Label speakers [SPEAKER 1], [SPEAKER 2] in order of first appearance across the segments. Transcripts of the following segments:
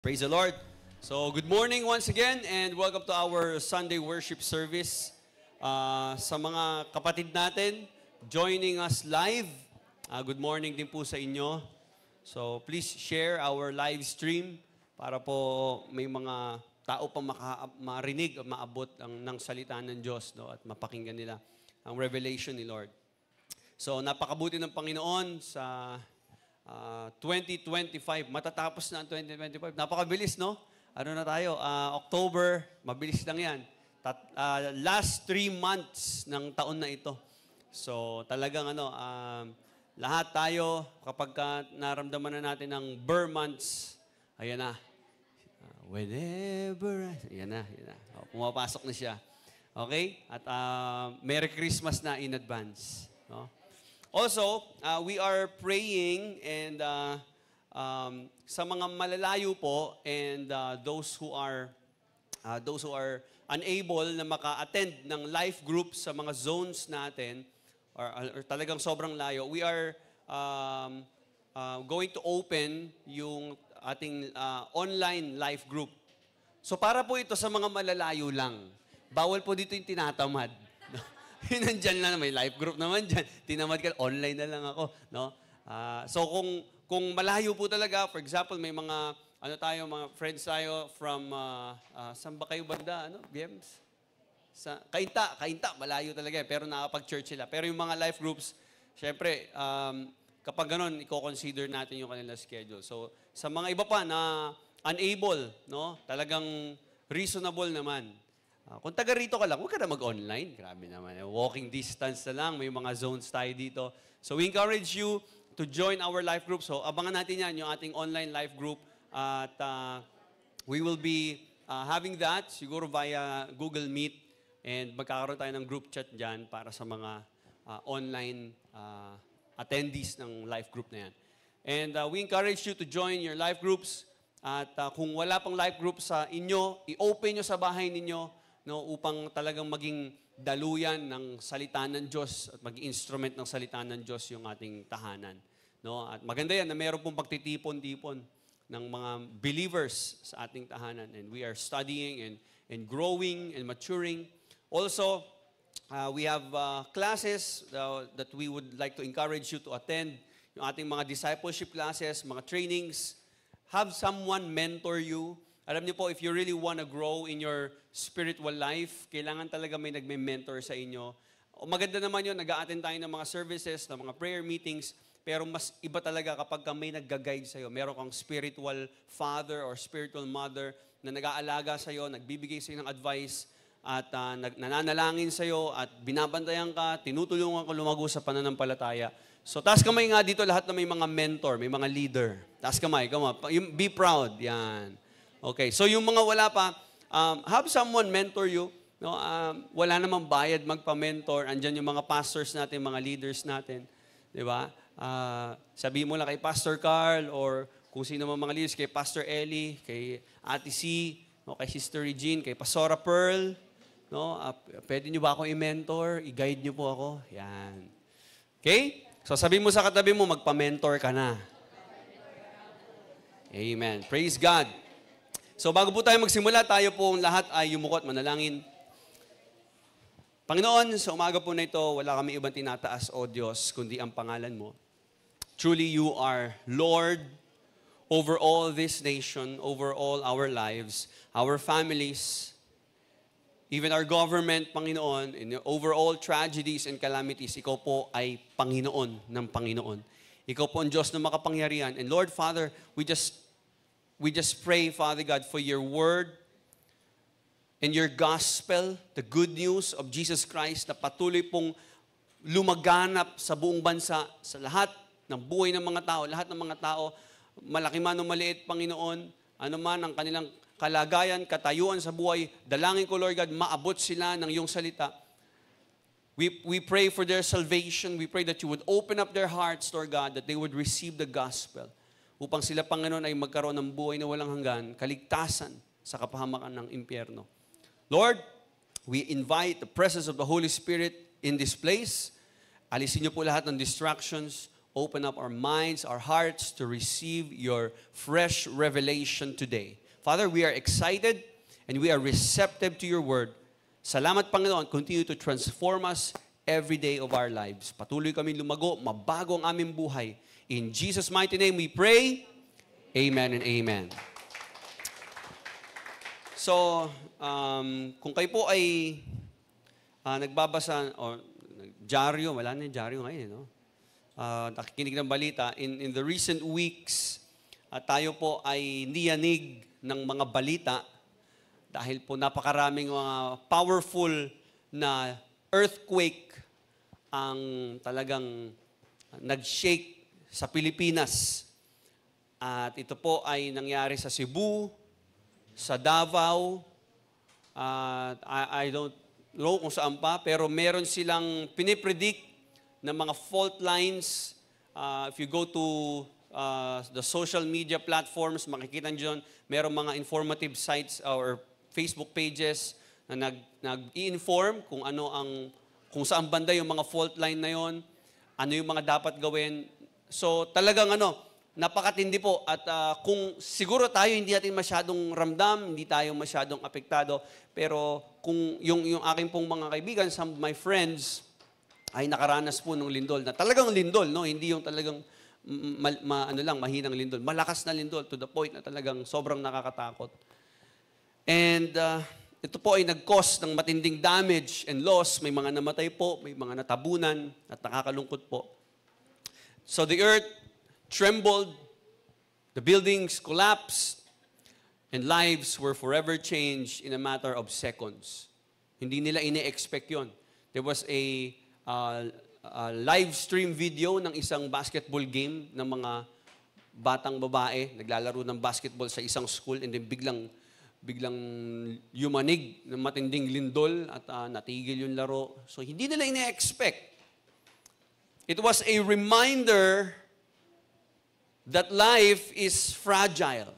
[SPEAKER 1] Praise the Lord. So, good morning once again and welcome to our Sunday worship service. Sa mga kapatid natin, joining us live, good morning din po sa inyo. So, please share our live stream para po may mga tao pa marinig, maabot ng salita ng Diyos, no, at mapakinggan nila ang revelation ni Lord. So, napakabuti ng Panginoon sa 2025. Matatapos na ang 2025. Napakabilis, no? Ano na tayo? October, mabilis lang yan. Last 3 months ng taon na ito. So, talagang lahat tayo, kapag naramdaman na natin ang Burr months, ayan na. Whenever, ayan na. Pumapasok na siya. Okay? At Merry Christmas na in advance. No? Also, we are praying and sa mga malalayo po and those who are unable na maka-attend ng life group sa mga zones natin or talagang sobrang layo, we are going to open yung ating online life group. So para po ito sa mga malalayo lang. Bawal po dito yung tinatamad. Nandyan lang, may life group naman dyan. Tinamad ka, online na lang ako. No? So kung malayo po talaga, for example, may mga, mga friends tayo from, saan ba kayo banda? Games? Kainta, malayo talaga. Pero nakapag-church sila. Pero yung mga life groups, syempre, kapag ganun, i-consider natin yung kanilang schedule. So sa mga iba pa na unable, no? Talagang reasonable naman. Kung taga rito ka lang, huwag ka na mag-online. Grabe naman. Walking distance na lang. May mga zones tayo dito. So we encourage you to join our life group. So abangan natin yan, yung ating online life group. At we will be having that siguro via Google Meet. And magkakaroon tayo ng group chat dyan para sa mga online attendees ng life group na yan. And we encourage you to join your life groups. At kung wala pang life group sa inyo, i-open nyo sa bahay ninyo, no, upang talagang maging daluyan ng salita ng Diyos at maging instrument ng salita ng Diyos yung ating tahanan. No? At maganda yan na mayroon pong pagtitipon-tipon ng mga believers sa ating tahanan. And we are studying and growing and maturing. Also, we have classes that we would like to encourage you to attend. Yung ating mga discipleship classes, mga trainings. Have someone mentor you. Alam niyo po, if you really want to grow in your spiritual life, kailangan talaga may nagme-mentor sa inyo. O maganda naman yun, nag-a-attend tayo ng mga services, ng mga prayer meetings, pero mas iba talaga kapag may nag-guide sa'yo. Meron kang spiritual father or spiritual mother na nag-aalaga sa'yo, nagbibigay sa'yo ng advice, at nananalangin sa'yo, at binabantayan ka, tinutulungan ka lumago sa pananampalataya. So, taas kamay nga dito lahat na may mga mentor, may mga leader. Taas kamay, come on. Be proud. Yan. Okay, so yung mga wala pa, have someone mentor you. No? Wala namang bayad magpa-mentor. Andyan yung mga pastors natin, mga leaders natin. Di ba? Sabihin mo lang kay Pastor Carl or kung sino mga leaders, kay Pastor Ellie, kay Ate C, no? Kay Sister Regine, kay Pastora Pearl. No? Pwede nyo ba ako i-mentor? I-guide nyo po ako? Yan. Okay? So sabihin mo sa katabi mo, magpa-mentor ka na. Amen. Praise God. So bago po tayo magsimula, tayo pong lahat ay yumuko at manalangin. Panginoon, sa umaga po na ito, wala kami ibang tinataas, O Diyos, kundi ang pangalan mo. Truly, you are Lord over all this nation, over all our lives, our families, even our government, Panginoon, and over all tragedies and calamities, ikaw po ay Panginoon ng Panginoon. Ikaw po ang Diyos na makapangyarihan. And Lord, Father, we just pray, Father God, for your word and your gospel, the good news of Jesus Christ na patuloy pong lumaganap sa buong bansa, sa lahat ng buhay ng mga tao, lahat ng mga tao, malaki man o maliit, Panginoon, ano man ang kanilang kalagayan, katayuan sa buhay, dalangin ko, Lord God, maabot sila ng iyong salita. We pray for their salvation. We pray that you would open up their hearts, Lord God, that they would receive the gospel. Upang sila, Panginoon, ay magkaroon ng buhay na walang hanggan, kaligtasan sa kapahamakan ng impyerno. Lord, we invite the presence of the Holy Spirit in this place. Alisin niyo po lahat ng distractions. open up our minds, our hearts to receive your fresh revelation today. Father, we are excited and we are receptive to your word. Salamat, Panginoon. Continue to transform us every day of our lives. Patuloy kami lumago, mabago ang aming buhay. In Jesus' mighty name we pray. Amen and amen. So, kung kayo po ay nagbabasa, o dyaryo, wala na yung dyaryo ngayon, no? Nakikinig ng balita, in the recent weeks, tayo po ay niyanig ng mga balita dahil po napakaraming mga powerful na earthquake ang talagang nag-shake sa Pilipinas. At ito po ay nangyari sa Cebu, sa Davao, I don't know kung saan pa, pero meron silang pinipredict na mga fault lines. If you go to the social media platforms, makikita nyo dyan, meron mga informative sites or Facebook pages na nag-i-inform kung kung saan banda yung mga fault line na yon, ano yung mga dapat gawin. So talagang napakatindi po. At kung siguro tayo hindi natin masyadong ramdam, hindi tayo masyadong apektado, pero kung yung aking pong mga kaibigan, some of my friends, ay nakaranas po ng lindol, na talagang lindol, no? Hindi yung talagang mahinang lindol. Malakas na lindol to the point na talagang sobrang nakakatakot. And ito po ay nag-cause ng matinding damage and loss. May mga namatay po, may mga natabunan, at nakakalungkot po. So the earth trembled, the buildings collapsed, and lives were forever changed in a matter of seconds. Hindi nila ine-expect yun. There was a live stream video ng isang basketball game ng mga batang babae, naglalaro ng basketball sa isang school, and then biglang yumanig ng matinding lindol at natigil yung laro. So hindi nila ine-expect. It was a reminder that life is fragile.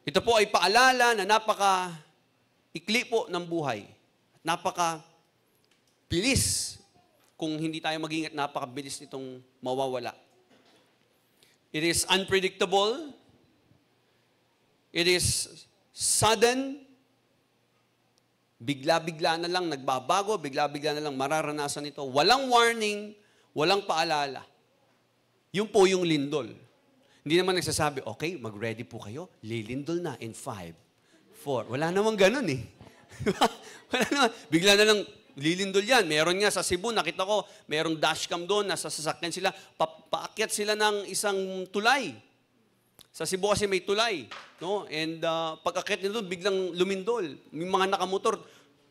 [SPEAKER 1] Ito po ay paalala na napaka-ikli po ng buhay. Napaka-bilis kung hindi tayo mag-ingat, napaka-bilis nitong mawawala. It is unpredictable. It is sudden. Bigla-bigla na lang nagbabago, bigla-bigla na lang mararanasan ito. Walang warning, walang paalala. Yun po yung lindol. Hindi naman nagsasabi, okay, mag-ready po kayo, lilindol na in 5, 4. Wala namang ganun eh. Wala naman. Bigla na lang, lilindol yan. Meron nga sa Cebu, nakita ko, merong dashcam doon, nasa sasakyan sila, paakyat sila ng isang tulay. Sa Cebu kasi may tulay. No? And pag-akyat nila doon, biglang lumindol. Yung mga nakamotor,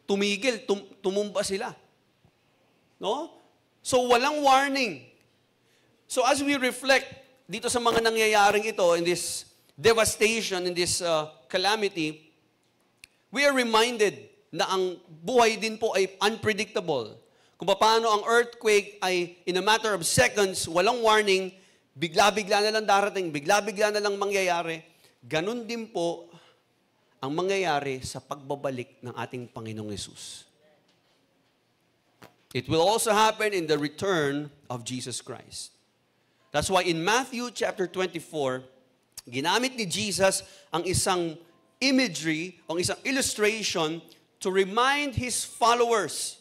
[SPEAKER 1] tumigil, tumumba sila. No? So walang warning. So as we reflect dito sa mga nangyayaring ito, in this devastation, in this calamity, we are reminded na ang buhay din po ay unpredictable. Kung paano ang earthquake ay in a matter of seconds, walang warning, bigla-bigla na lang darating, bigla-bigla na lang mangyayari. Ganun din po ang mangyayari sa pagbabalik ng ating Panginoong Yesus. It will also happen in the return of Jesus Christ. That's why in Matthew chapter 24, ginamit ni Jesus ang isang imagery, ang isang illustration to remind His followers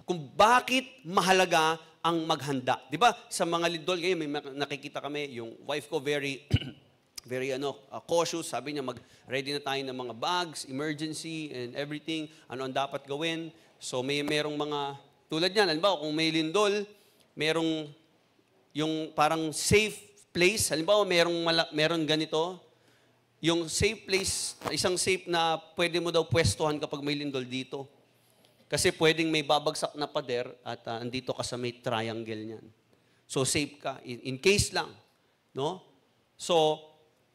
[SPEAKER 1] kung bakit mahalaga ang maghanda. Di ba, sa mga lindol, ngayon may nakikita kami, yung wife ko very cautious. Sabi niya, mag-ready na tayo ng mga bags, emergency, and everything. Ano ang dapat gawin. So merong mga, tulad niyan, halimbawa, kung may lindol, merong yung parang safe place. Halimbawa, merong ganito. Yung safe place, isang safe na pwede mo daw pwestuhan kapag may lindol dito. Kasi pwedeng may babagsak na pader at andito ka sa may triangle niyan. So safe ka, in case lang. No? So,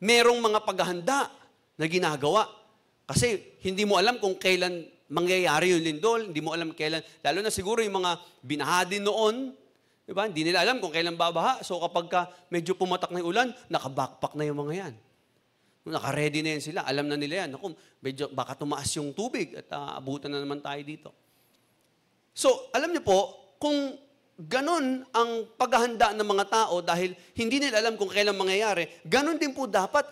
[SPEAKER 1] merong mga paghahanda na ginagawa. Kasi hindi mo alam kung kailan mangyayari yung lindol, hindi mo alam kailan, lalo na siguro yung mga binahadi noon, di ba? Hindi nila alam kung kailan babaha. So kapag medyo pumatak na yung ulan, naka-backpack na yung mga yan. Naka-ready na yan sila. Alam na nila yan. Naku, medyo baka tumaas yung tubig at abutan na naman tayo dito. So, alam niyo po, kung ganon ang paghahanda ng mga tao dahil hindi nila alam kung kailan mangyayari, ganon din po dapat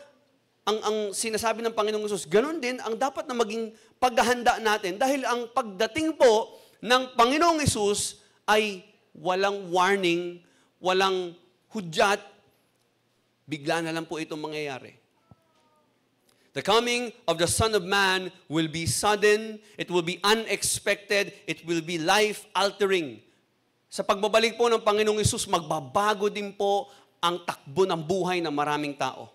[SPEAKER 1] ang sinasabi ng Panginoong Hesus, ganon din ang dapat na maging paghahanda natin dahil ang pagdating po ng Panginoong Hesus ay walang warning, walang hudyat, bigla na lang po itong mangyayari. The coming of the Son of Man will be sudden, it will be unexpected, it will be life-altering. Sa pagbabalik po ng Panginoong Hesus, magbabago din po ang takbo ng buhay ng maraming tao.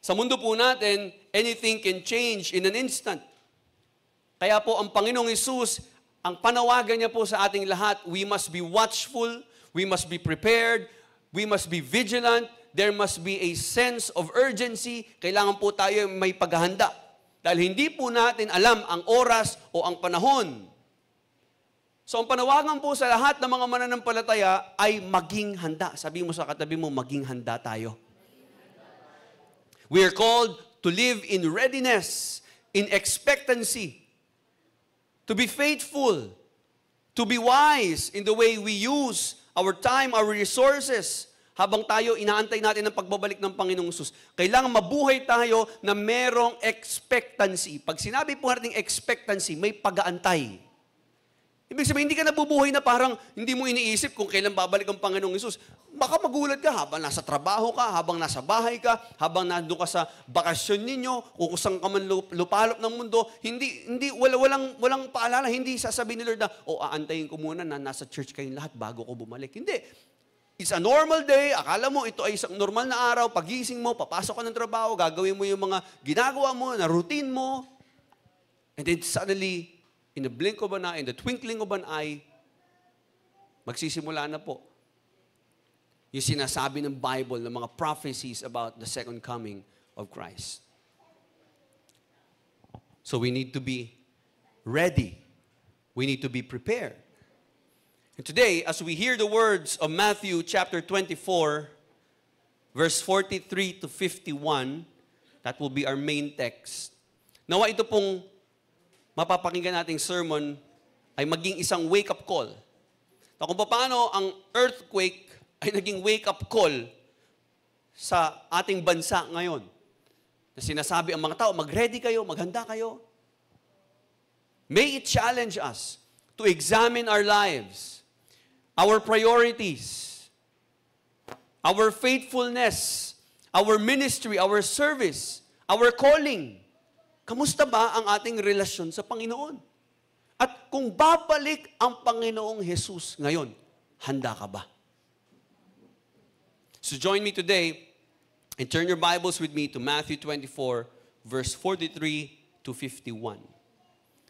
[SPEAKER 1] Sa mundo po natin, anything can change in an instant. Kaya po ang Panginoong Hesus, ang panawagan niya po sa ating lahat, we must be watchful, we must be prepared, we must be vigilant, there must be a sense of urgency. Kailangan po tayo may paghahanda. Dahil hindi po natin alam ang oras o ang panahon. So ang panawagan po sa lahat ng mga mananampalataya ay maging handa. Sabi mo sa katabi mo, maging handa tayo. We are called to live in readiness, in expectancy, to be faithful, to be wise in the way we use our time, our resources, habang tayo inaantay natin ang pagbabalik ng Panginoong Hesus. Kailangan mabuhay tayo na merong expectancy. Pag sinabi po natin expectancy, may pag-aantay. Ibig sabihin, hindi ka nabubuhay na parang hindi mo iniisip kung kailan babalik ang Panginoong Hesus. Baka magulat ka habang nasa trabaho ka, habang nasa bahay ka, habang nandun ka sa bakasyon ninyo, o kung saan ka man lupalop ng mundo, walang paalala, hindi sasabihin ni Lord na, aantayin ko muna na nasa church kayong lahat bago ko bumalik. Hindi. It's a normal day, akala mo ito ay isang normal na araw, pagising mo, papasok ka ng trabaho, gagawin mo yung mga ginagawa mo, na routine mo, and then suddenly, in the blink of an eye, in the twinkling of an eye, magsisimula na po yung sinasabi ng Bible, ng mga prophecies about the second coming of Christ. So we need to be ready. We need to be prepared. And today, as we hear the words of Matthew chapter 24, verse 43 to 51, that will be our main text. Nawa ito pong mapapakinggan nating sermon ay maging isang wake-up call. Na kung paano ang earthquake ay naging wake-up call sa ating bansa ngayon. Na sinasabi ang mga tao, mag-ready kayo, maghanda kayo. May it challenge us to examine our lives, our priorities, our faithfulness, our ministry, our service, our calling. Kamusta ba ang ating relasyon sa Panginoon? At kung babalik ang Panginoong Hesus ngayon, handa ka ba? So join me today and turn your Bibles with me to Matthew 24, verse 43 to 51.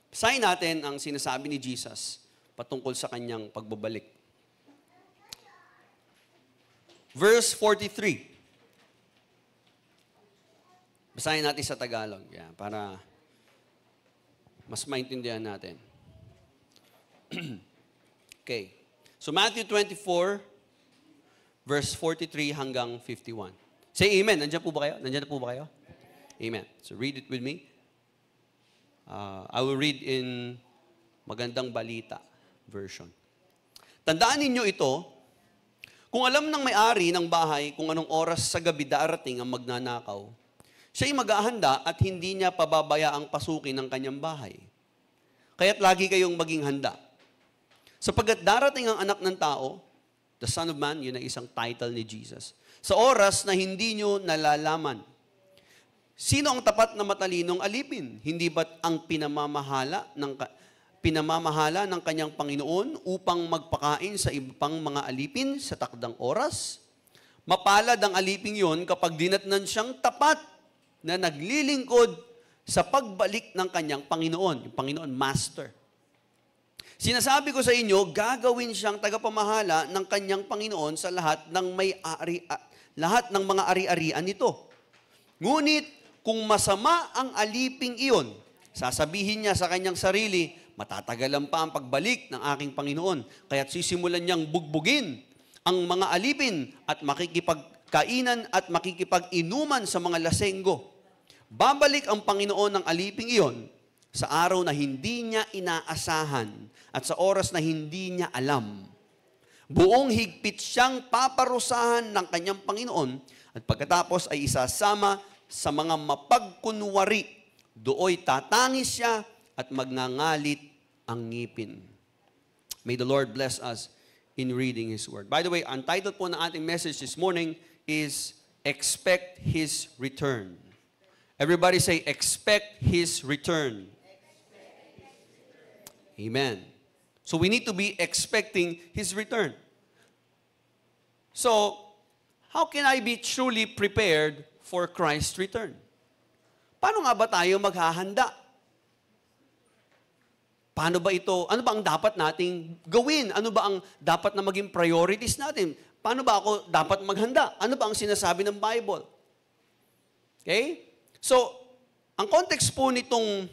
[SPEAKER 1] Basahin natin ang sinasabi ni Jesus patungkol sa kanyang pagbabalik. Verse 43. Basahin natin sa Tagalog, para mas maintindihan natin. Okay. So Matthew 24, verse 43 hanggang 51. Say amen. Nandiyan po ba kayo? Nandiyan na po ba kayo? Amen. So read it with me. I will read in Magandang Balita version. Tandaan ninyo ito, kung alam ng may-ari ng bahay kung anong oras sa gabi darating ang magnanakaw, siya'y mag-ahanda at hindi niya pababayaang pasukin ng kanyang bahay. Kaya't lagi kayong maging handa. Sapagkat darating ang anak ng tao, the Son of Man, yun ay isang title ni Jesus, sa oras na hindi nyo nalalaman. Sino ang tapat na matalinong alipin? Hindi ba't ang pinamamahala ng kanyang Panginoon upang magpakain sa ibang mga alipin sa takdang oras? Mapalad ang aliping yon kapag dinatnan siyang tapat na naglilingkod sa pagbalik ng kanyang Panginoon, yung Panginoon Master. Sinasabi ko sa inyo, gagawin siyang tagapamahala ng kanyang Panginoon sa lahat ng mga ari-arian nito. Ngunit kung masama ang aliping iyon, sasabihin niya sa kanyang sarili, matatagalan pa ang pagbalik ng aking Panginoon, kaya't sisimulan niyang bugbugin ang mga alipin at makikipagkainan at makikipag-inuman sa mga lasenggo. Babalik ang Panginoon ng aliping iyon sa araw na hindi niya inaasahan at sa oras na hindi niya alam. Buong higpit siyang paparusahan ng kanyang Panginoon at pagkatapos ay isasama sa mga mapagkunwari. Dooy tatangis siya at magngangalit ang ngipin. May the Lord bless us in reading His Word. By the way, ang title po ng ating message this morning is Expect His Return. Everybody say, expect His return. Amen. So we need to be expecting His return. So, how can I be truly prepared for Christ's return? Paano nga ba tayo maghahanda? Paano ba ito? Ano ba ang dapat nating gawin? Ano ba ang dapat na maging priorities natin? Paano ba ako dapat maghanda? Ano ba ang sinasabi ng Bible? Okay? So, ang context po nitong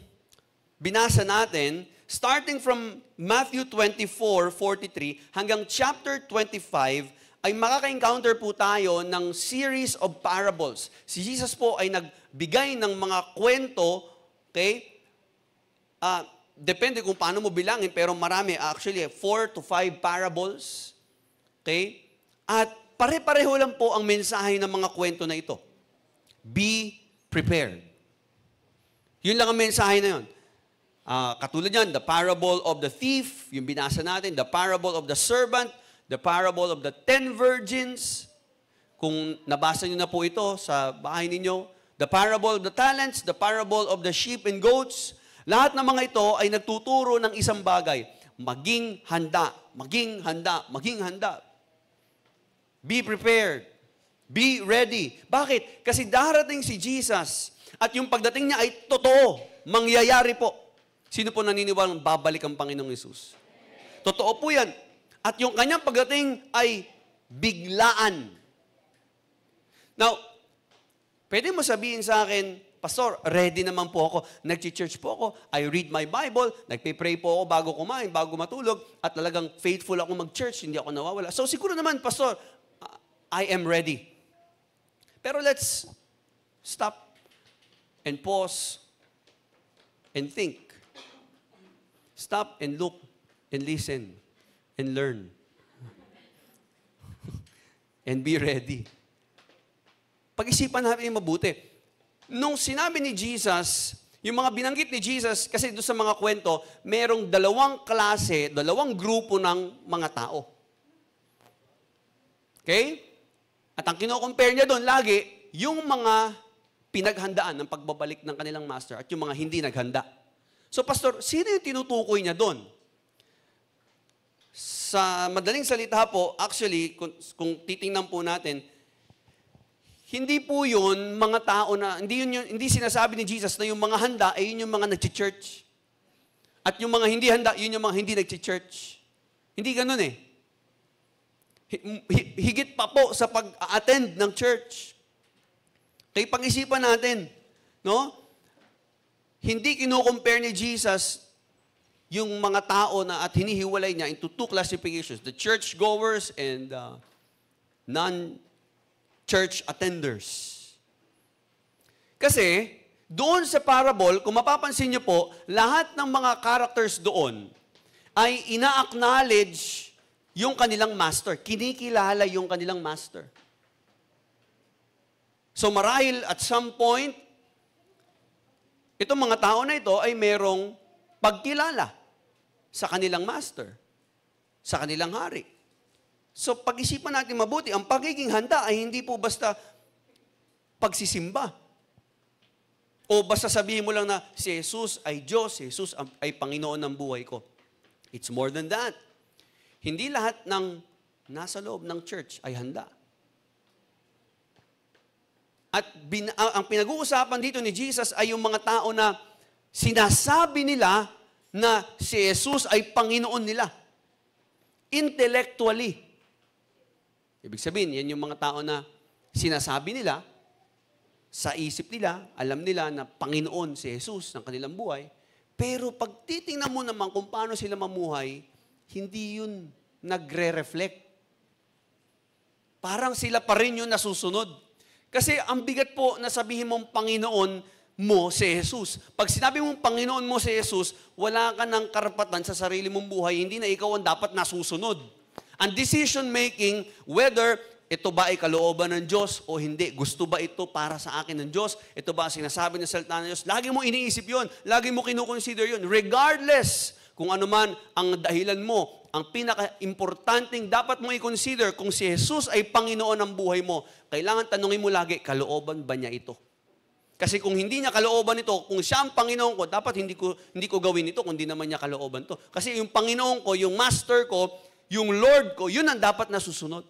[SPEAKER 1] binasa natin, starting from Matthew 24:43 hanggang chapter 25, ay makaka-encounter po tayo ng series of parables. Si Jesus po ay nagbigay ng mga kwento, okay? Depende kung paano mo bilangin, pero marami. Actually, 4 to 5 parables. Okay? At pare-pareho lang po ang mensahe ng mga kwento na ito. Be prepared. Yun lang ang mensahe na yun. Katulad yan, the parable of the thief, yung binasa natin, the parable of the servant, the parable of the 10 virgins. Kung nabasa nyo na po ito sa bahay ninyo, the parable of the talents, the parable of the sheep and goats. Lahat ng mga ito ay nagtuturo ng isang bagay. Maging handa, maging handa, maging handa. Be prepared. Be ready. Bakit? Kasi darating si Jesus at yung pagdating niya ay totoo. Mangyayari po. Sino po naniniwalang babalik ang Panginoong Hesus? Totoo po yan. At yung kanyang pagdating ay biglaan. Now, pwede mo sabihin sa akin, Pastor, ready naman po ako. Nag-church po ako. I read my Bible. Nagpe-pray po ako bago kumain, bago matulog. At talagang faithful ako mag-church. Hindi ako nawawala. So siguro naman, Pastor, I am ready. Pero let's stop and pause and think. Stop and look and listen and learn. And be ready. Pag-isipan natin yung mabuti. Nung sinabi ni Jesus, yung mga binanggit ni Jesus, kasi doon sa mga kwento, merong dalawang klase, dalawang grupo ng mga tao. Okay? At ang kino-compare niya doon lagi, yung mga pinaghandaan ng pagbabalik ng kanilang master at yung mga hindi naghanda. So, Pastor, sino yung tinutukoy niya doon? Sa madaling salita po, actually, kung titingnan po natin, hindi po yun mga tao na, hindi sinasabi ni Jesus na yung mga handa ay yun yung mga nag-church. At yung mga hindi handa, yun yung mga hindi nag-church. Hindi ganun eh. Higit pa po sa pag-attend ng church. Kaya pag-isipan natin, no? Hindi kino-compare ni Jesus yung mga tao na at hinihiwalay niya into two classifications, the church-goers and non-church attenders. Kasi, doon sa parable, kung mapapansin niyo po, lahat ng mga characters doon ay ina-acknowledge yung kanilang master. Kinikilala yung kanilang master. So marahil at some point, itong mga tao na ito ay merong pagkilala sa kanilang master, sa kanilang hari. So pag-isipan natin mabuti, ang pagiging handa ay hindi po basta pagsisimba. O basta sabihin mo lang na si Jesus ay Diyos, si Jesus ay Panginoon ng buhay ko. It's more than that. Hindi lahat ng nasa loob ng church ay handa. At ang pinag-uusapan dito ni Jesus ay yung mga tao na sinasabi nila na si Jesus ay Panginoon nila. Intellectually. Ibig sabihin, yan yung mga tao na sinasabi nila, sa isip nila, alam nila na Panginoon si Jesus ng kanilang buhay. Pero pag titingnan mo naman kung paano sila mamuhay, hindi yun nagre-reflect. Parang sila pa rin yung nasusunod. Kasi ang bigat po na sabihin mong Panginoon mo si Jesus. Pag sinabi mong Panginoon mo si Jesus, wala ka ng karapatan sa sarili mong buhay, hindi na ikaw ang dapat nasusunod. Ang decision making, whether ito ba ay kalooban ng Diyos o hindi, gusto ba ito para sa akin ng Diyos, ito ba sinasabi ng salita ng Diyos, lagi mo iniisip yun, lagi mo kinukonsider yun, regardless kung ano man ang dahilan mo, ang pinaka-importanting dapat mo i-consider kung si Jesus ay Panginoon ng buhay mo, kailangan tanungin mo lagi, kalooban ba niya ito? Kasi kung hindi niya kalooban ito, kung siya ang Panginoon ko, dapat hindi ko gawin ito kung hindi naman niya kalooban to. Kasi yung Panginoon ko, yung Master ko, yung Lord ko, yun ang dapat na susunod.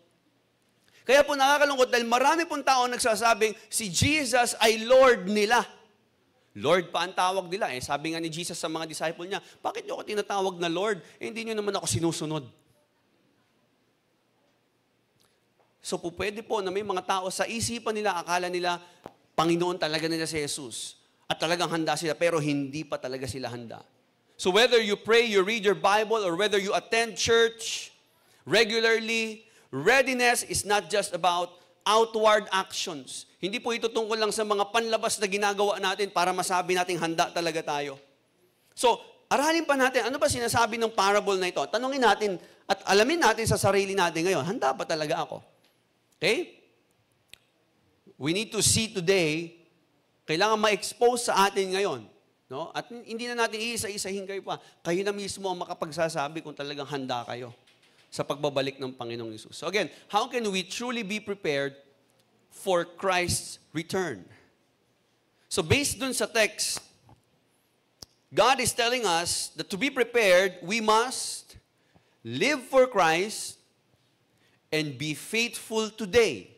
[SPEAKER 1] Kaya po nakakalungkot dahil marami pong tao nagsasabing si Jesus ay Lord nila. Lord pa ang tawag nila. Sabi nga ni Jesus sa mga disciple niya, bakit niyo ako tinatawag na Lord? Hindi niyo naman ako sinusunod. So po pwede po na may mga tao sa isipan nila, akala nila, Panginoon talaga nila si Jesus. At talagang handa sila, pero hindi pa talaga sila handa. So whether you pray, you read your Bible, or whether you attend church regularly, readiness is not just about outward actions. Hindi po ito tungkol lang sa mga panlabas na ginagawa natin para masabi nating handa talaga tayo. So, aralin pa natin, ano ba sinasabi ng parable na ito? Tanungin natin at alamin natin sa sarili natin ngayon, handa ba talaga ako? Okay? We need to see today, kailangan ma-expose sa atin ngayon. No? At hindi na natin iisa-isahin kayo pa. Kayo na mismo ang makapagsasabi kung talagang handa kayo sa pagbabalik ng Panginoong Hesus. So again, how can we truly be prepared for Christ's return? So based dun sa text, God is telling us that to be prepared, we must live for Christ and be faithful today,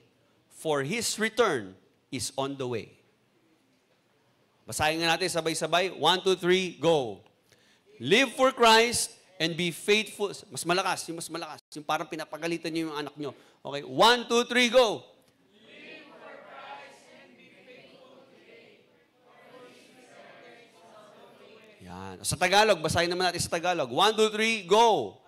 [SPEAKER 1] for His return is on the way. Basahin nga natin sabay-sabay. 1, 2, 3, go. Live for Christ and be faithful. Mas malakas. Yung parang pinapagalitan niyo yung anak niyo. Okay, 1, 2, 3, go.
[SPEAKER 2] Live for Christ and be faithful today, for His return is on the way.
[SPEAKER 1] Yan. Sa Tagalog, basahin naman natin sa Tagalog. 1, 2, 3, go.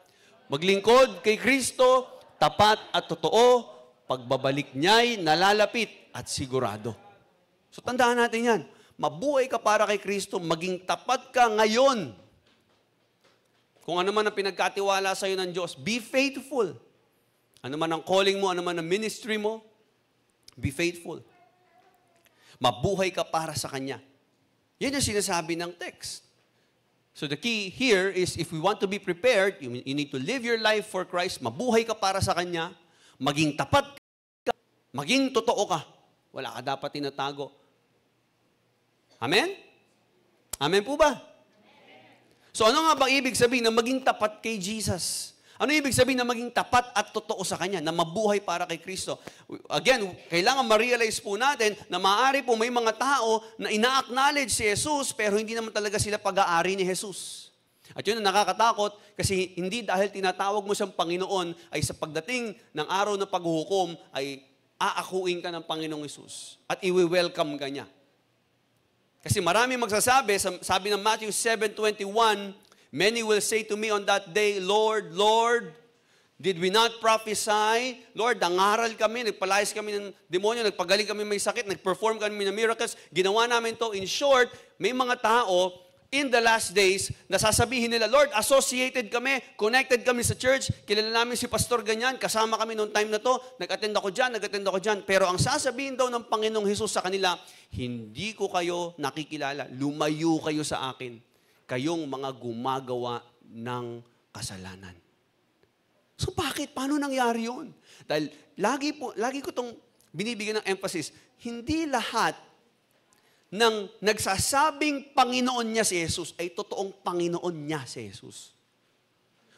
[SPEAKER 1] Maglingkod kay Kristo, tapat at totoo, pagbabalik niya'y nalalapit at sigurado. So tandaan natin yan. Mabuhay ka para kay Kristo, maging tapat ka ngayon. Kung ano man ang pinagkatiwala sa iyo ng Diyos, be faithful. Ano man ang calling mo, ano man ang ministry mo, be faithful. Mabuhay ka para sa Kanya. Yan yung sinasabi ng text. So the key here is if we want to be prepared, you need to live your life for Christ, mabuhay ka para sa Kanya, maging tapat ka, maging totoo ka. Wala ka dapat tinatago. Amen? Amen po ba? So ano nga bang ibig sabihin na maging tapat kay Jesus? Ano ibig sabihin na maging tapat at totoo sa Kanya, na mabuhay para kay Kristo? Again, kailangan ma-realize po natin na maaari po may mga tao na ina-acknowledge si Jesus pero hindi naman talaga sila pag-aari ni Jesus. At yun ang nakakatakot kasi hindi dahil tinatawag mo siyang Panginoon ay sa pagdating ng araw ng paghuhukom ay aakuin ka ng Panginoong Jesus at iwi-welcome ka niya. Kasi marami magsasabi, sabi ng Matthew 7:21, many will say to me on that day, Lord, Lord, did we not prophesy? Lord, nangaral kami, nagpalayas kami ng demonyo, nagpagaling kami may sakit, nagperform kami ng miracles, ginawa namin to. In short, may mga tao in the last days, nasasabihin nila, Lord, associated kami, connected kami sa church, kilala namin si Pastor ganyan, kasama kami noong time na to, nag-attend ako dyan. Pero ang sasabihin daw ng Panginoong Hesus sa kanila, hindi ko kayo nakikilala, lumayo kayo sa akin, kayong mga gumagawa ng kasalanan. So bakit? Paano nangyari yun? Dahil lagi ko itong binibigyan ng emphasis, hindi lahat ng nagsasabing Panginoon niya si Jesus ay totoong Panginoon niya si Jesus.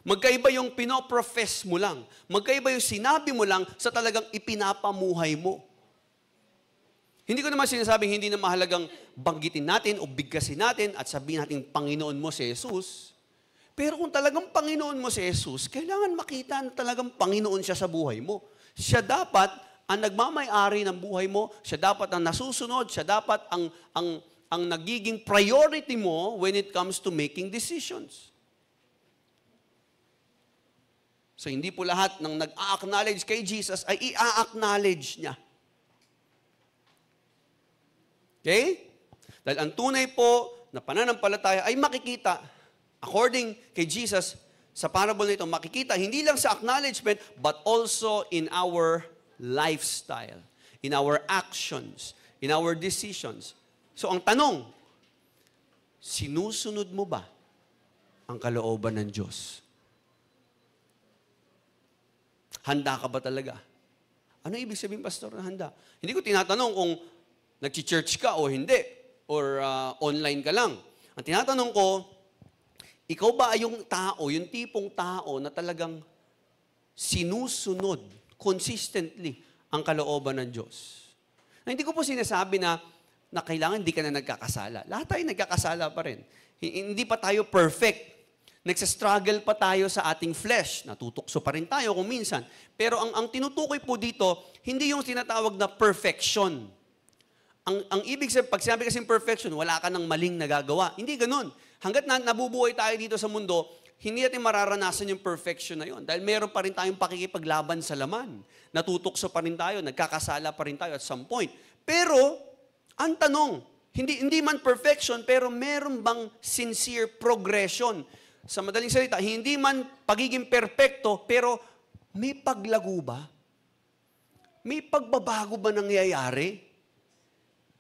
[SPEAKER 1] Magkaiba yung pinoprofess mo lang. Magkaiba yung sinabi mo lang sa talagang ipinapamuhay mo. Hindi ko naman sinasabing hindi na mahalagang banggitin natin o bigkasin natin at sabihin natin Panginoon mo si Jesus. Pero kung talagang Panginoon mo si Jesus, kailangan makita na talagang Panginoon siya sa buhay mo. Siya dapat ang nagmamay-ari ng buhay mo, siya dapat ang nasusunod, siya dapat ang nagiging priority mo when it comes to making decisions. So hindi po lahat ng nag-a-acknowledge kay Jesus ay i-a-acknowledge niya. Okay? Dahil ang tunay po na pananampalataya ay makikita according kay Jesus sa parable na ito, makikita hindi lang sa acknowledgement, but also in our lifestyle, in our actions, in our decisions. So ang tanong, sinusunod mo ba ang kalooban ng Diyos? Handa ka ba talaga? Ano ibig sabihin, Pastor, na handa? Hindi ko tinatanong kung nag-church ka o hindi, or online ka lang. Ang tinatanong ko, ikaw ba ay yung tao, yung tipong tao na talagang sinusunod consistently ang kalooban ng Diyos? Na hindi ko po sinasabi na kailangan hindi ka na nagkakasala. Lahat tayo nagkakasala pa rin. Hindi pa tayo perfect. Nagsastruggle pa tayo sa ating flesh. Natutukso pa rin tayo kung minsan. Pero ang tinutukoy po dito, hindi yung tinatawag na perfection. Ang ibig sabihin, pag sinabi kasing perfection, wala ka ng maling nagagawa. Hindi ganun. Hanggat nabubuhay tayo dito sa mundo, hindi natin mararanasan yung perfection na yun. Dahil meron pa rin tayong pakikipaglaban sa laman. Natutukso pa rin tayo, nagkakasala pa rin tayo at some point. Pero, ang tanong, hindi man perfection, pero meron bang sincere progression? Sa madaling salita, hindi man pagiging perpekto, pero may paglago ba? May pagbabago ba nangyayari?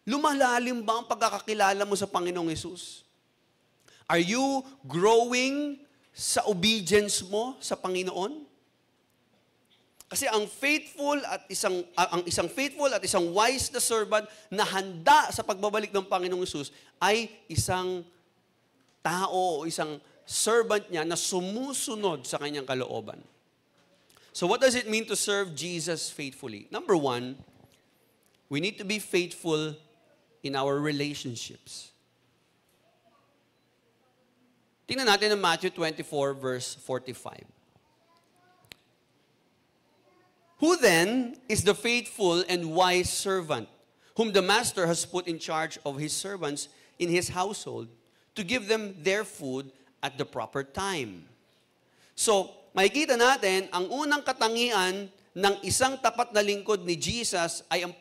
[SPEAKER 1] Lumalalim ba ang pagkakakilala mo sa Panginoong Hesus? Are you growing sa obedience mo sa Panginoon? Kasi ang isang faithful at isang wise na servant na handa sa pagbabalik ng Panginoong Hesus ay isang tao o isang servant niya na sumusunod sa kanyang kalooban. So what does it mean to serve Jesus faithfully? Number one, we need to be faithful in our relationships. Tingnan natin ang Matthew 24, verse 45. Who then is the faithful and wise servant, whom the master has put in charge of his servants in his household, to give them their food at the proper time? So, makikita natin, ang unang katangian ng isang tapat na lingkod ni Jesus ay ang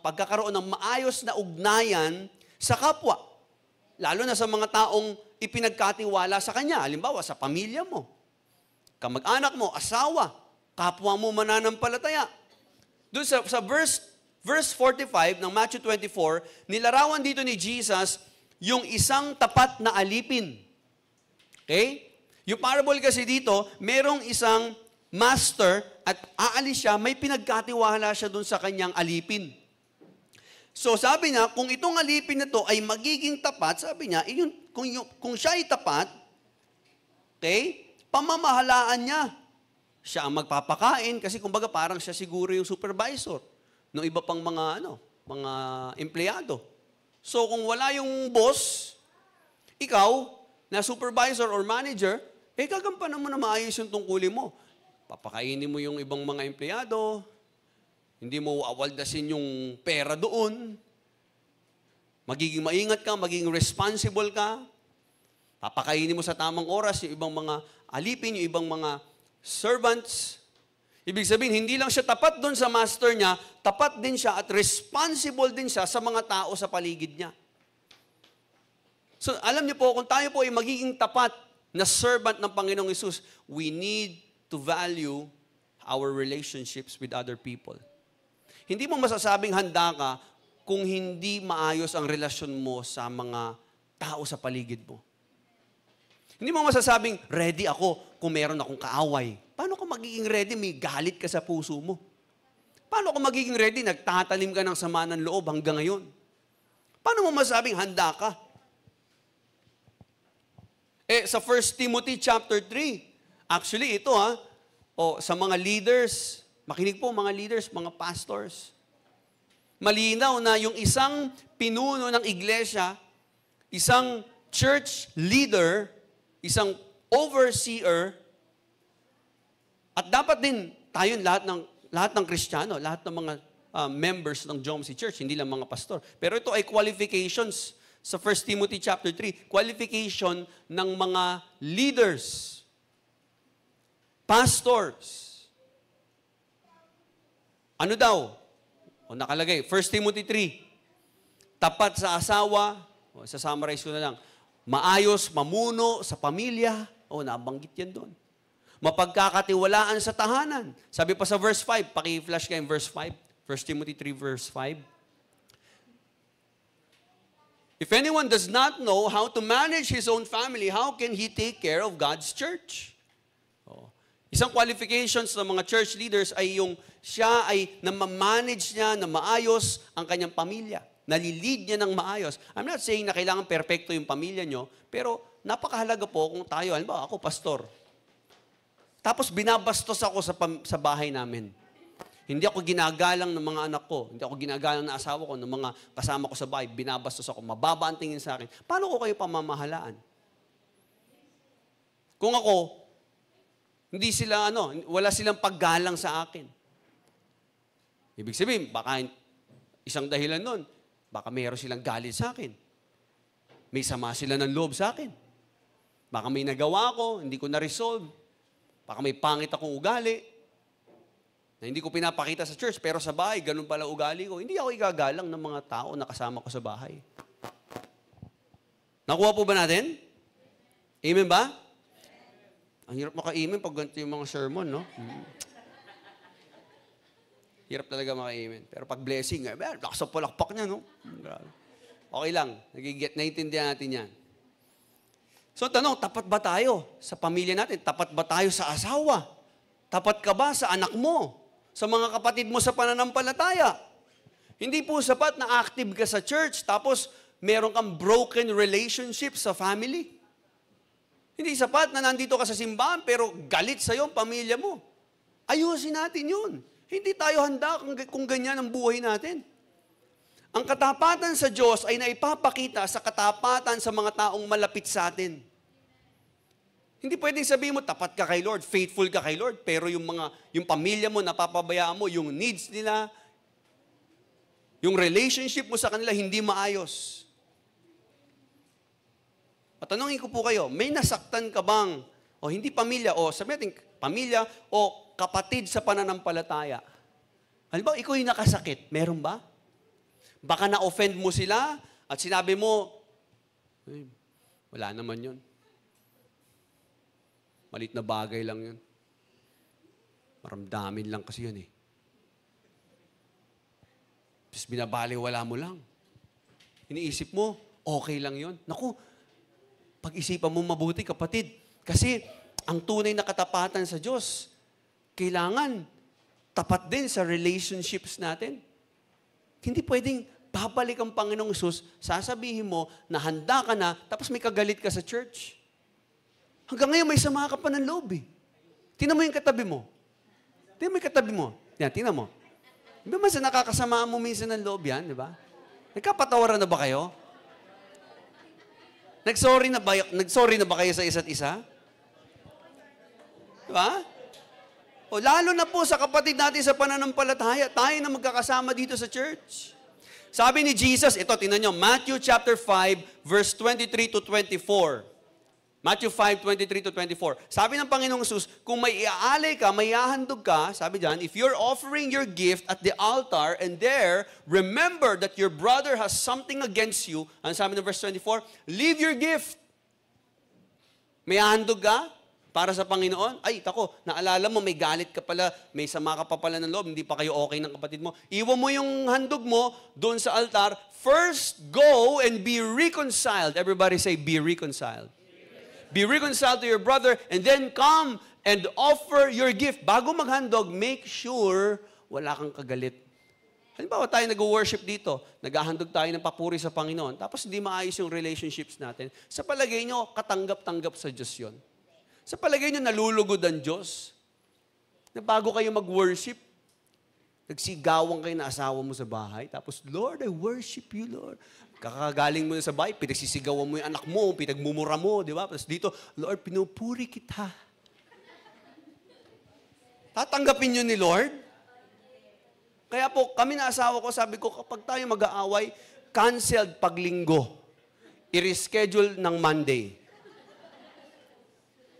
[SPEAKER 1] pagkakaroon ng maayos na ugnayan sa kapwa. Lalo na sa mga taong ipinagkatiwala sa Kanya. Halimbawa, sa pamilya mo, kamag-anak mo, asawa, kapwa mo mananampalataya. Doon sa verse 45 ng Matthew 24, nilarawan dito ni Jesus yung isang tapat na alipin. Okay? Yung parable kasi dito, merong isang master at aalis siya, may pinagkatiwala siya doon sa kanyang alipin. So sabi niya, kung itong alipin na to ay magiging tapat, sabi niya, kung siya ay tapat, okay, pamamahalaan niya. Siya ang magpapakain kasi kumbaga parang siya siguro yung supervisor ng iba pang mga empleyado. So kung wala yung boss, ikaw na supervisor or manager, gagampanan mo na maayos yung tungkulin mo. Papakainin mo yung ibang mga empleyado, hindi mo awaldasin yung pera doon. Magiging maingat ka, magiging responsible ka. Papakainin mo sa tamang oras yung ibang mga alipin, yung ibang mga servants. Ibig sabihin, hindi lang siya tapat doon sa master niya, tapat din siya at responsible din siya sa mga tao sa paligid niya. So, alam niyo po, kung tayo po ay magiging tapat na servant ng Panginoong Hesus, we need to value our relationships with other people. Hindi mo masasabing handa ka kung hindi maayos ang relasyon mo sa mga tao sa paligid mo. Hindi mo masasabing, ready ako kung meron akong kaaway. Paano ka magiging ready? May galit ka sa puso mo. Paano ka magiging ready? Nagtatanim ka ng sama ng loob hanggang ngayon. Paano mo masasabing handa ka? Sa 1 Timothy chapter 3, actually ito sa mga leaders, makinig po mga leaders, mga pastors. Malinaw na yung isang pinuno ng iglesia, isang church leader, isang overseer, at dapat din tayo lahat ng Kristiyano, lahat ng mga members ng Jomsi Church, hindi lang mga pastor. Pero ito ay qualifications sa 1 Timothy chapter 3, qualification ng mga leaders, pastors. Ano daw? O nakalagay, 1 Timothy 3, tapat sa asawa, sasummarize ko na lang, maayos, mamuno sa pamilya, Oh, nabanggit yan doon. Mapagkakatiwalaan sa tahanan. Sabi pa sa verse 5, paki-flash kayo yung verse 5. 1 Timothy 3 verse 5. If anyone does not know how to manage his own family, how can he take care of God's church? Oh. Isang qualifications ng mga church leaders ay yung siya ay namamanage niya na maayos ang kanyang pamilya. Nalilid niya ng maayos. I'm not saying na kailangan perpekto yung pamilya nyo, pero napakahalaga po kung tayo, halimbawa ako pastor, tapos binabastos ako sa bahay namin. Hindi ako ginagalang ng mga anak ko. Hindi ako ginagalang ng asawa ko, ng mga kasama ko sa bahay. Binabastos ako. Mababa ang tingin sa akin. Paano ko kayo pamamahalaan? Kung ako, hindi sila, wala silang paggalang sa akin. Ibig sabihin, baka isang dahilan nun, baka mayroon silang galit sa akin. May sama sila ng loob sa akin. Baka may nagawa ko, hindi ko na-resolve. Baka may pangit akong ugali na hindi ko pinapakita sa church, pero sa bahay, ganun pala ugali ko. Hindi ako igagalang ng mga tao na kasama ko sa bahay. Nakuha po ba natin? Amen ba? Ang hirap maka-amen pag ganito yung mga sermon, no? Hirap talaga maka-amen. Pero pag blessing, lakas ang palakpak niya, no? Grabe. Okay lang. Naiintindihan natin yan. So, tanong, tapat ba tayo sa pamilya natin? Tapat ba tayo sa asawa? Tapat ka ba sa anak mo? Sa mga kapatid mo sa pananampalataya? Hindi po sapat na active ka sa church, tapos meron kang broken relationship sa family. Hindi sapat na nandito ka sa simbahan, pero galit sa'yo ang pamilya mo. Ayusin natin yun. Hindi tayo handa kung ganyan ang buhay natin. Ang katapatan sa Diyos ay naipapakita sa katapatan sa mga taong malapit sa atin. Hindi pwedeng sabihin mo, tapat ka kay Lord, faithful ka kay Lord, pero yung pamilya mo, napapabayaan mo, yung needs nila, yung relationship mo sa kanila, hindi maayos. Patanungin ko po kayo, may nasaktan ka bang, o hindi pamilya, o sabihin natin, pamilya, o kapatid sa pananampalataya? Halimbawa, ikaw yung nakasakit, meron ba? Baka na-offend mo sila, at sinabi mo, wala naman yun. Malit na bagay lang yun. Maramdamin lang kasi yun eh. Tapos binabaliwala mo lang. Iniisip mo, okay lang yun. Naku, pag-isipan mo mabuti, kapatid. Kasi ang tunay na katapatan sa Diyos, kailangan tapat din sa relationships natin. Hindi pwedeng babalik ang Panginoong Hesus, sasabihin mo na handa ka na, tapos may kagalit ka sa church. Hanggang ngayon, may sama ka pa ng loob eh. Tingnan mo yung katabi mo. Tingnan mo yung katabi mo. Yan, tingnan mo. Di ba mas nakakasamaan mo minsan ng loob yan, di ba? Nagkapatawaran na ba kayo? Nagsorry na ba kayo sa isa't isa? Di ba? O lalo na po sa kapatid natin sa pananampalataya, tayo na magkakasama dito sa church. Sabi ni Jesus, ito, tingnan nyo, Matthew chapter 5, verse 23 to 24. Matthew 5, 23 to 24. Sabi ng Panginoong Hesus, kung may iaalay ka, may ihahandog ka, sabi dyan, if you're offering your gift at the altar and there, remember that your brother has something against you, ang sabi ng verse 24, leave your gift. May ihahandog ka para sa Panginoon? Ay, tako, naalala mo, may galit ka pala, may sama ka pa pala ng loob, hindi pa kayo okay ng kapatid mo. Iwan mo yung handog mo doon sa altar. First, go and be reconciled. Everybody say, be reconciled. Be reconciled to your brother, and then come and offer your gift. Bago maghandog, make sure wala kang kagalit. Halimbawa tayo nag-worship dito, naghahandog tayo ng papuri sa Panginoon, tapos hindi maayos yung relationships natin. Sa palagay nyo, katanggap-tanggap sa Diyos yun. Sa palagay nyo, nalulugod ang Diyos. Na bago kayo mag-worship, nagsigawan kayo na asawa mo sa bahay, tapos, Lord, I worship you, Lord. Kakagaling mo na sa bahay, pinagsisigawan mo yung anak mo, pinagmumura mo, di ba? Tapos dito, Lord, pinupuri kita. Tatanggapin nyo ni Lord? Kaya po, kami na asawa ko, sabi ko, kapag tayo mag-aaway, canceled pag linggo. I-reschedule ng Monday.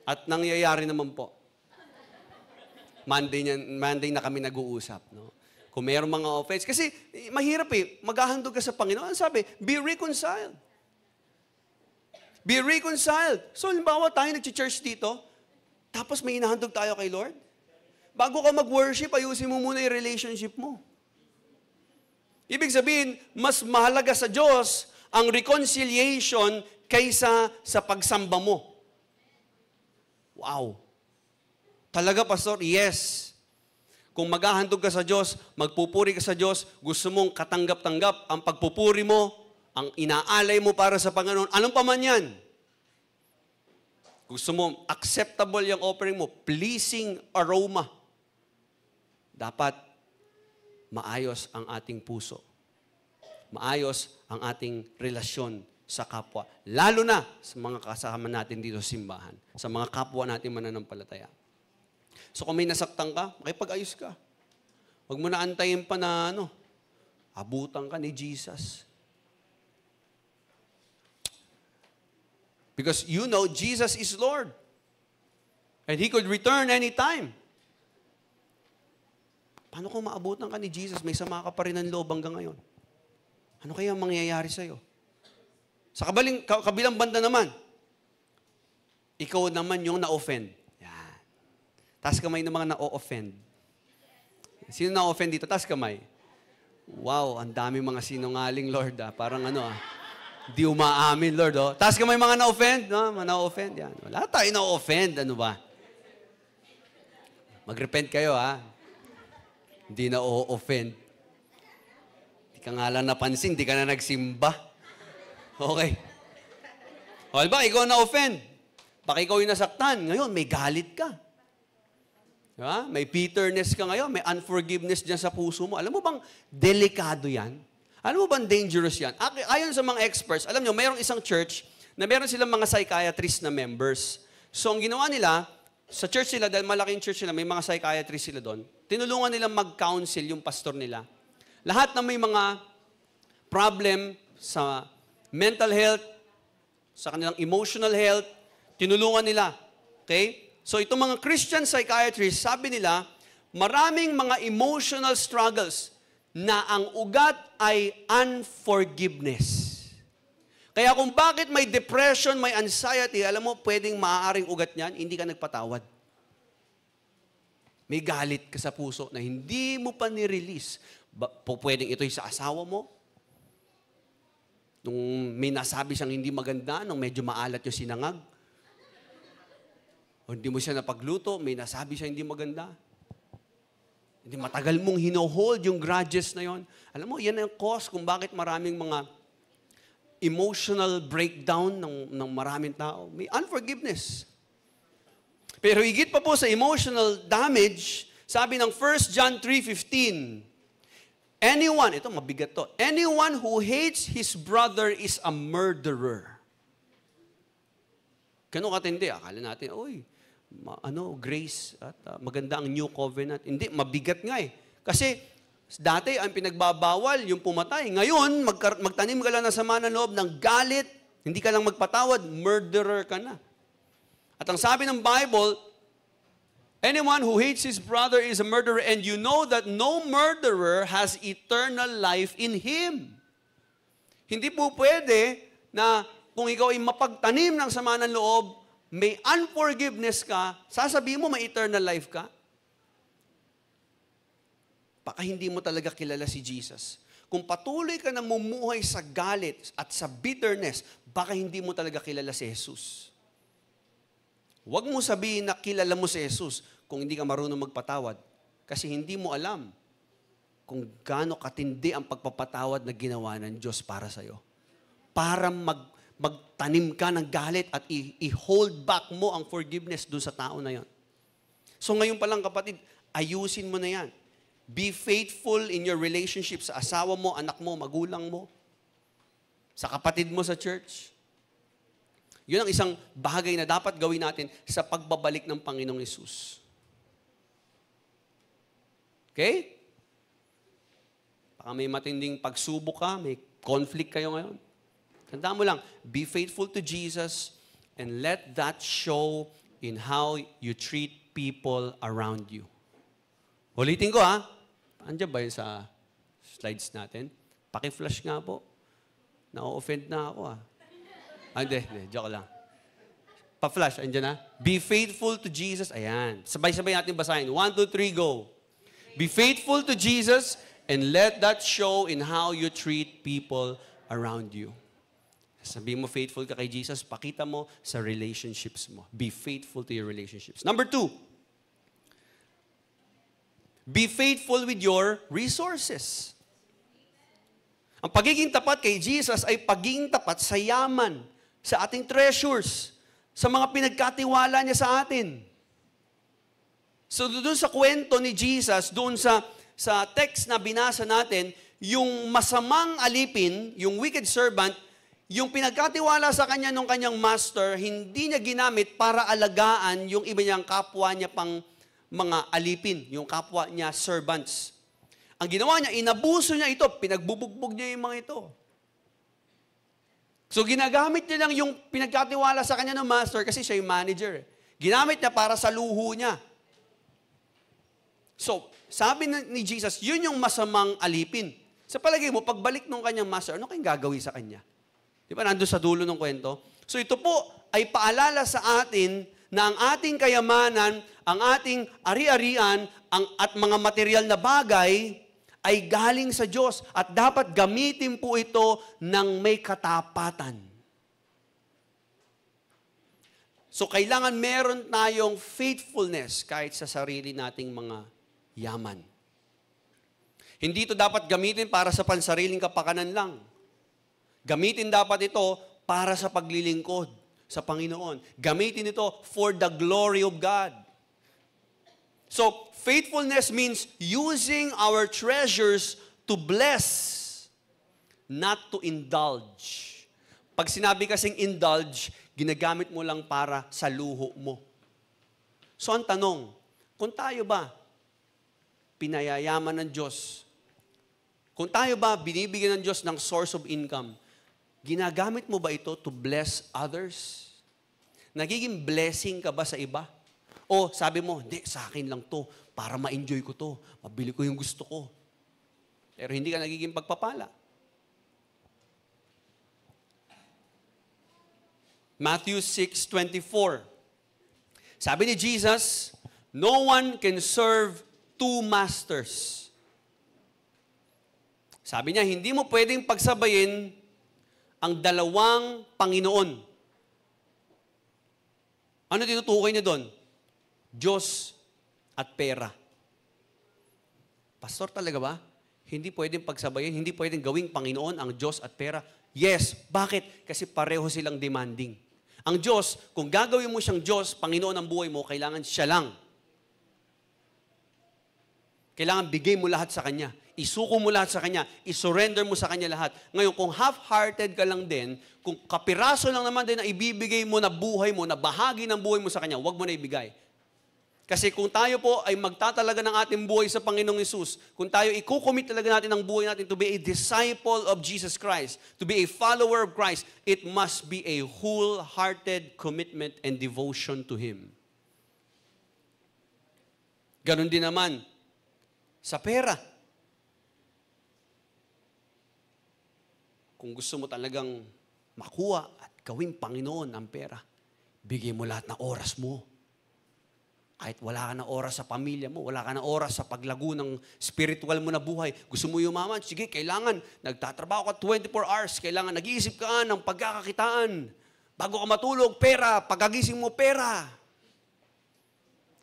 [SPEAKER 1] At nangyayari naman po. Monday na kami nag-uusap, no? Kung mayroong mga offense. Kasi mahirap eh, maghahandog ka sa Panginoon. Sabi, be reconciled. Be reconciled. So, halimbawa tayo nag-church dito, tapos may inahandog tayo kay Lord. Bago ka mag-worship, ayusin mo muna yung relationship mo. Ibig sabihin, mas mahalaga sa Diyos ang reconciliation kaysa sa pagsamba mo. Wow. Talaga, Pastor? Yes. Kung maghahandog ka sa Diyos, magpupuri ka sa Diyos, gusto mong katanggap-tanggap ang pagpupuri mo, ang inaalay mo para sa Panginoon, anong pa man yan? Gusto mo acceptable yung offering mo, pleasing aroma. Dapat maayos ang ating puso. Maayos ang ating relasyon sa kapwa. Lalo na sa mga kasama natin dito sa simbahan. Sa mga kapwa natin mananampalataya. So kung may nasaktan ka, makipag-ayos ka. Huwag mo na antayin pa na abutan ka ni Jesus. Because you know Jesus is Lord. And He could return anytime. Paano kung maabutan ka ni Jesus, may sama ka pa rin ng loob hanggang ngayon? Ano kaya ang mangyayari sa'yo? Sa kabilang banda naman, ikaw naman yung na-offend. Yan. Taas kamay ng mga na-offend. Sino na-offend dito? Taas kamay. Wow, ang dami mga sinungaling, Lord. Parang di umaamin, Lord. Taas kamay mga na-offend. No? Mga na-offend. Yan. Wala tayo na-offend. Ano ba? Mag-repent kayo, Hindi na o-offend. Di ka nga lang napansin, di ka na nagsimba. Okay. O, ba, ikaw na-offend. Baka ikaw yung nasaktan. Ngayon, may galit ka. Diba? May bitterness ka ngayon. May unforgiveness dyan sa puso mo. Alam mo bang delikado yan? Alam mo bang dangerous yan? Ayon sa mga experts, alam nyo, mayroong isang church na meron silang mga psychiatrist na members. So, ang ginawa nila, sa church nila, dahil malaking church nila, may mga psychiatrist sila doon, tinulungan nilang mag-counsel yung pastor nila. Lahat na may mga problem sa mental health, sa kanilang emotional health, tinulungan nila. Okay? So itong mga Christian psychiatrists, sabi nila, maraming mga emotional struggles na ang ugat ay unforgiveness. Kaya kung bakit may depression, may anxiety, alam mo, pwedeng maaaring ugat niyan, hindi ka nagpatawad. May galit ka sa puso na hindi mo pa ni-release. Pwedeng ito'y sa asawa mo. Nung may nasabi siyang hindi maganda, nung medyo maalat yung sinangag. O hindi mo siya napagluto, may nasabi siya hindi maganda. Hindi matagal mong hinohold yung grudges na yon. Alam mo, yan ang cause kung bakit maraming mga emotional breakdown ng maraming tao. May unforgiveness. Pero higit pa po sa emotional damage, sabi ng 1 John 3:15, anyone, ito mabigat to, anyone who hates his brother is a murderer. Ganun katindi, akala natin, grace at maganda ang new covenant. Hindi, mabigat nga eh. Kasi dati, ang pinagbabawal, yung pumatay. Ngayon, magtanim ka lang ng sama ng loob, ng galit, hindi ka lang magpatawad, murderer ka na. At ang sabi ng Bible, anyone who hates his brother is a murderer, and you know that no murderer has eternal life in him. Hindi po pwede na kung ikaw ay mapagtanim ng sama ng loob, may unforgiveness ka, sasabihin mo may eternal life ka? Baka hindi mo talaga kilala si Jesus. Kung patuloy ka na mumuhay sa galit at sa bitterness, baka hindi mo talaga kilala si Jesus. Huwag mo sabihin na kilala mo si Jesus kung hindi ka marunong magpatawad. Kasi hindi mo alam kung gaano katindi ang pagpapatawad na ginawa ng Diyos para sa'yo. Para magtanim ka ng galit at i-hold back mo ang forgiveness doon sa tao na yon. So ngayon pa lang kapatid, ayusin mo na yan. Be faithful in your relationship sa asawa mo, anak mo, magulang mo, sa kapatid mo sa church. Yun ang isang bahagay na dapat gawin natin sa pagbabalik ng Panginoong Hesus. Okay? Baka may matinding pagsubok ka, may conflict kayo ngayon. Tandaan mo lang, be faithful to Jesus and let that show in how you treat people around you. Ulitin ko Andiyan ba yun sa slides natin? Paki-flash nga po. Na-offend na ako Hindi. Joke lang. Pa-flash, andyan na. Be faithful to Jesus. Ayan. Sabay-sabay natin basahin. 1, 2, 3, go. Be faithful to Jesus and let that show in how you treat people around you. Sabihin mo, faithful ka kay Jesus, pakita mo sa relationships mo. Be faithful to your relationships. Number 2, be faithful with your resources. Ang pagiging tapat kay Jesus ay pagiging tapat sa yaman, sa ating treasures, sa mga pinagkatiwala niya sa atin. So doon sa kwento ni Jesus, doon sa text na binasa natin, yung masamang alipin, yung wicked servant, yung pinagkatiwala sa kanya ng kanyang master, hindi niya ginamit para alagaan yung iba niyang kapwa niya pang mga alipin, yung kapwa niya servants. Ang ginawa niya, inabuso niya ito, pinagbubugbog niya yung mga ito. So ginagamit niya lang yung pinagkatiwala sa kanya ng master kasi siya yung manager. Ginamit niya para sa luho niya. So, sabi ni Jesus, yun yung masamang alipin. Sa palagay mo, pagbalik ng kanyang master, ano kayong gagawin sa kanya? Di ba, nandun sa dulo ng kwento? So ito po ay paalala sa atin na ang ating kayamanan, ang ating ari-arian, at mga material na bagay ay galing sa Diyos at dapat gamitin po ito ng may katapatan. So kailangan meron tayong faithfulness kahit sa sarili nating mga yaman. Hindi ito dapat gamitin para sa pansariling kapakanan lang. Gamitin dapat ito para sa paglilingkod sa Panginoon. Gamitin ito for the glory of God. So, faithfulness means using our treasures to bless, not to indulge. Pag sinabi kasing indulge, ginagamit mo lang para sa luho mo. So, ang tanong, kung tayo ba pinayayaman ng Diyos, kung tayo ba binibigyan ng Diyos ng source of income, ginagamit mo ba ito to bless others? Nagiging blessing ka ba sa iba? O sabi mo, hindi, sa akin lang to, para ma-enjoy ko to, mabili ko yung gusto ko. Pero hindi ka nagiging pagpapala. Matthew 6:24. Sabi ni Jesus, no one can serve two masters. Sabi niya, hindi mo pwedeng pagsabayin ang dalawang Panginoon. Ano tinutukoy niya doon? Diyos at pera. Pastor, talaga ba? Hindi pwedeng pagsabayin, hindi pwedeng gawing Panginoon ang Diyos at pera? Yes. Bakit? Kasi pareho silang demanding. Ang Diyos, kung gagawin mo siyang Diyos, Panginoon ng buhay mo, kailangan siya lang. Kailangan bigay mo lahat sa Kanya. Isuko mo lahat sa Kanya. Isurrender mo sa Kanya lahat. Ngayon, kung half-hearted ka lang din, kung kapiraso lang naman din na ibibigay mo na buhay mo, na bahagi ng buhay mo sa Kanya, huwag mo na ibigay. Kasi kung tayo po ay magtatalaga ng ating buhay sa Panginoong Hesus, kung tayo ikukomit talaga natin ang buhay natin to be a disciple of Jesus Christ, to be a follower of Christ, it must be a wholehearted commitment and devotion to Him. Ganon din naman sa pera. Kung gusto mo talagang makuha at gawing Panginoon ang pera, bigay mo lahat ng oras mo. Kahit wala ka ng oras sa pamilya mo, wala ka ng oras sa paglago ng spiritual mo na buhay. Gusto mo yumaman? Sige, kailangan. Nagtatrabaho ka 24 hours. Kailangan nag-iisip ka ng pagkakakitaan. Bago ka matulog, pera. Pagkagising mo, pera.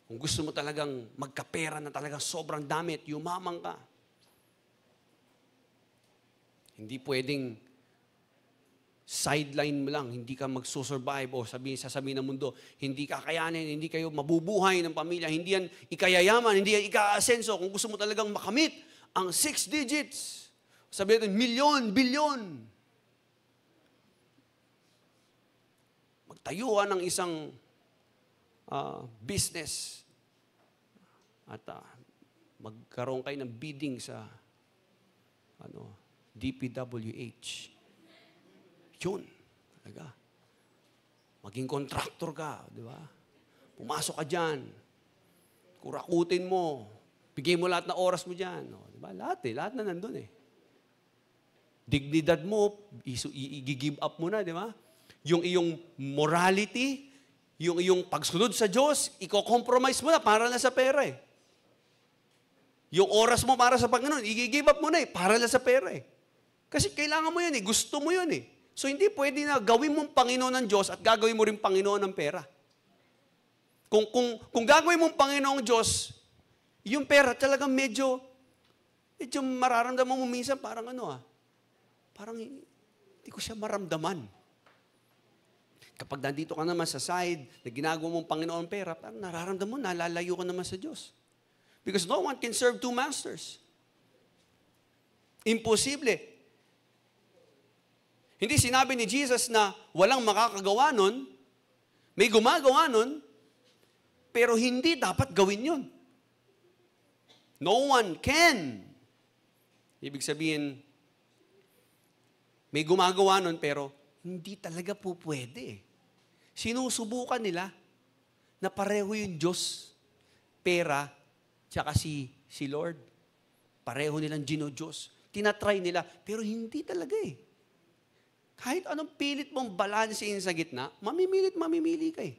[SPEAKER 1] Kung gusto mo talagang magkapera na talagang sobrang damit, yumaman ka. Hindi pwedeng sideline mo lang, hindi ka magsusurvive o sasabihin ng mundo, hindi kakayanin, hindi kayo mabubuhay ng pamilya, hindi yan ikayayaman, hindi yan ika-asenso. Kung gusto mo talagang makamit ang 6 digits, sabihin natin, milyon, bilyon. Magtayuan ng isang business at magkaroon kayo ng bidding sa DPWH. Yun. Talaga. Maging contractor ka, di ba? Pumasok ka dyan. Kurakutin mo. Bigay mo lahat na oras mo dyan. No? Di ba? Lahat na nandun eh. Dignidad mo, i-give up mo na, di ba? yung iyong morality, yung iyong pagsunod sa Diyos, i-compromise mo na para na sa pera eh. Yung oras mo para sa Panginoon, i-give up mo na eh, para na sa pera eh. Kasi kailangan mo yun eh, gusto mo yun eh. So hindi pwede na gawin mong Panginoon ng Diyos at gagawin mo rin Panginoon ng pera. Kung gagawin mong Panginoon ng Diyos, yung pera talagang medyo mararamdaman mo minsan parang parang hindi ko siya maramdaman. Kapag nandito ka naman sa side, na ginagawa mong Panginoon ng pera, parang nararamdaman mo, nalalayo ka naman sa Diyos. Because no one can serve two masters. Imposible. Hindi sinabi ni Jesus na walang makakagawa nun, may gumagawa nun, pero hindi dapat gawin yun. No one can. Ibig sabihin, may gumagawa nun, pero hindi talaga po pwede. Sinusubukan nila na pareho yung Diyos, pera, tsaka si Lord. Pareho nilang Diyos. Tinatry nila, pero hindi talaga eh. Kahit anong pilit mong balansein sa gitna, mamimili ka eh.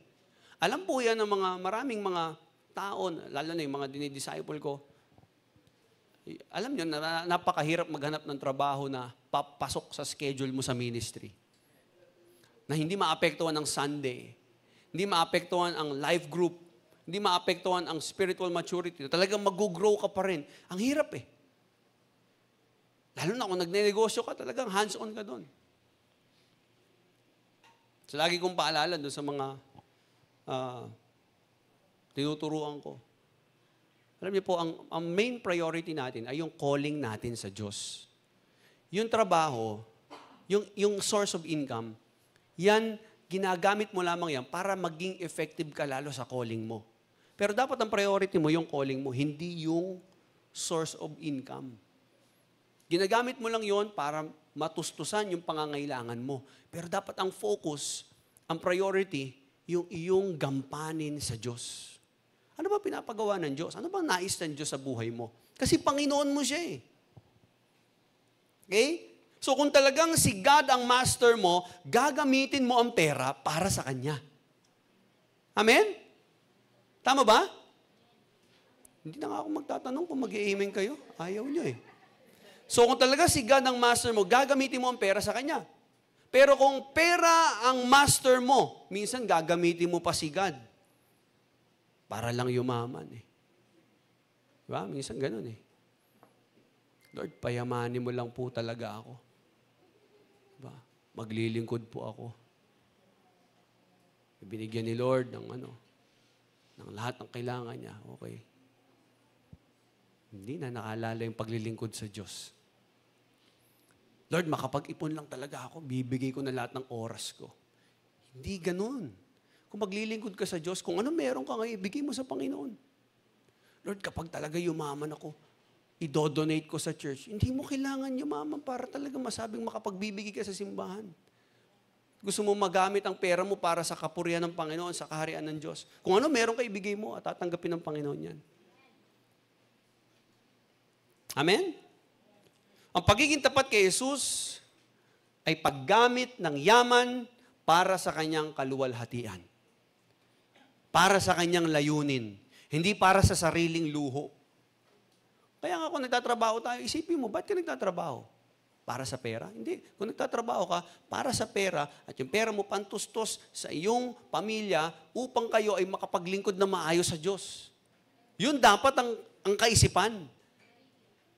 [SPEAKER 1] Alam po yan ng maraming mga tao, lalo na yung mga dinidisciple ko, alam nyo, napakahirap maghanap ng trabaho na papasok sa schedule mo sa ministry. Na hindi maapektuhan ang Sunday. Hindi maapektuhan ang life group. Hindi maapektuhan ang spiritual maturity. Talagang mag-grow ka pa rin. Ang hirap eh. Lalo na kung nagne-negosyo ka, talagang hands-on ka doon. So lagi kong paalala doon sa mga tinuturuan ko. Alam niyo po, ang main priority natin ay yung calling natin sa Diyos. Yung trabaho, yung source of income, yan, ginagamit mo lamang yan para maging effective ka lalo sa calling mo. Pero dapat ang priority mo yung calling mo, hindi yung source of income. Ginagamit mo lang yon para matustusan yung pangangailangan mo. Pero dapat ang focus, ang priority, yung iyong gampanin sa Diyos. Ano ba pinapagawa ng Diyos? Ano bang nais ng Diyos sa buhay mo? Kasi Panginoon mo siya eh. Okay? So kung talagang si God ang master mo, gagamitin mo ang pera para sa Kanya. Amen? Tama ba? Hindi na nga ako magtatanong kung mag-i-amen kayo. Ayaw nyo eh. So kung talaga si God ang master mo, gagamitin mo ang pera sa Kanya. Pero kung pera ang master mo, minsan gagamitin mo pa si God. Para lang yumaman eh. Diba? Minsan ganun eh. Lord, payamanin mo lang po talaga ako. Diba? Maglilingkod po ako. Binigyan ni Lord ng ng lahat ng kailangan niya. Okay. Hindi na nakalala yung paglilingkod sa Diyos. Lord, makapag-ipon lang talaga ako, bibigay ko na lahat ng oras ko. Hindi ganun. Kung maglilingkod ka sa Diyos, kung ano meron ka ngayon, ibigay mo sa Panginoon. Lord, kapag talaga yumaman ako, idodonate ko sa church. Hindi mo kailangan yumaman para talaga masabing makapagbibigay ka sa simbahan. Gusto mo magamit ang pera mo para sa kapurihan ng Panginoon, sa kaharian ng Diyos. Kung ano meron ka, ibigay mo at tatanggapin ng Panginoon yan. Amen? Ang pagiging tapat kay Jesus ay paggamit ng yaman para sa kanyang kaluwalhatian. Para sa kanyang layunin. Hindi para sa sariling luho. Kaya nga kung nagtatrabaho tayo, isipin mo, ba't ka nagtatrabaho? Para sa pera? Hindi. Kung nagtatrabaho ka, para sa pera, at yung pera mo pantustos sa iyong pamilya upang kayo ay makapaglingkod na maayos sa Diyos. Yun dapat ang kaisipan.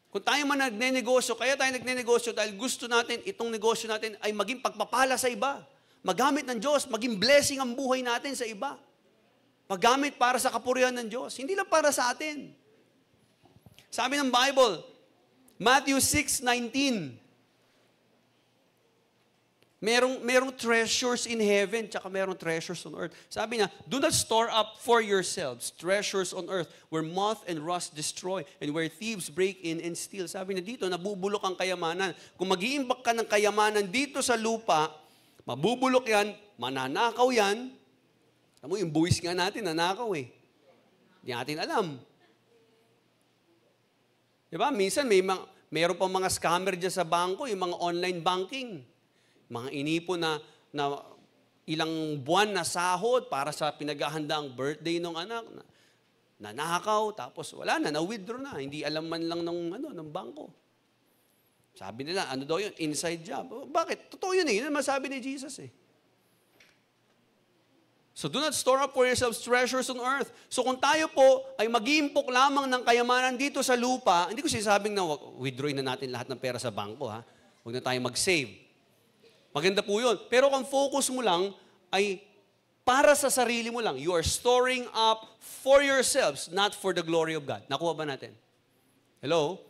[SPEAKER 1] Kung tayo man nagnenegosyo, kaya tayo nagnenegosyo dahil gusto natin, itong negosyo natin ay maging pagpapala sa iba. Magamit ng Diyos, maging blessing ang buhay natin sa iba. Magamit para sa kapurihan ng Diyos. Hindi lang para sa atin. Sabi ng Bible, Matthew 6:19, merong treasures in heaven, tsaka merong treasures on earth. Sabi niya, do not store up for yourselves treasures on earth where moth and rust destroy and where thieves break in and steal. Sabi niya dito, nabubulok ang kayamanan. Kung mag-iimbak ka ng kayamanan dito sa lupa, mabubulok yan, mananakaw yan. Alam mo, yung buwis nga natin, nanakaw eh. Hindi natin alam. Diba? Minsan, mayroon pa mga scammer dyan sa bangko, yung mga online banking. Mga inipon na ilang buwan na sahod para sa pinaghahandaang birthday ng anak. Nanakaw, tapos wala na, na-withdraw na. Hindi alam man lang ng bangko. Sabi nila, ano daw yun? Inside job. Bakit? Totoo yun eh. Yun ang masabi ni Jesus eh. So do not store up for yourselves treasures on earth. So kung tayo po ay mag-iimpok lamang ng kayamanan dito sa lupa, hindi ko sinasabing na withdrawin na natin lahat ng pera sa bangko, ha? Huwag na tayo mag-save. Maganda po yun. Pero kung focus mo lang ay para sa sarili mo lang. You are storing up for yourselves, not for the glory of God. Nakuha ba natin? Hello?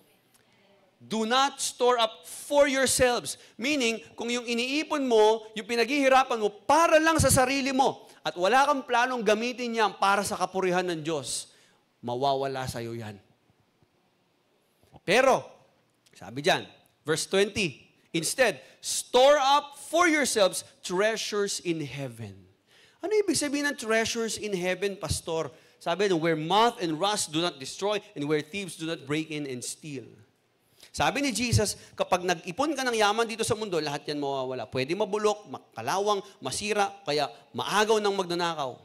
[SPEAKER 1] Do not store up for yourselves. Meaning, kung yung iniipon mo, yung pinaghihirapan mo, para lang sa sarili mo, at wala kang planong gamitin yan para sa kapurihan ng Diyos, mawawala sa iyo yan. Pero, sabi dyan, verse 20, instead, store up for yourselves treasures in heaven. Ano ibig sabihin ng treasures in heaven, Pastor? Sabi, where moth and rust do not destroy, and where thieves do not break in and steal. Sabi ni Jesus, kapag nag-ipon ka ng yaman dito sa mundo, lahat yan mawawala. Pwede mabulok, makalawang, masira, kaya maagaw ng magnanakaw.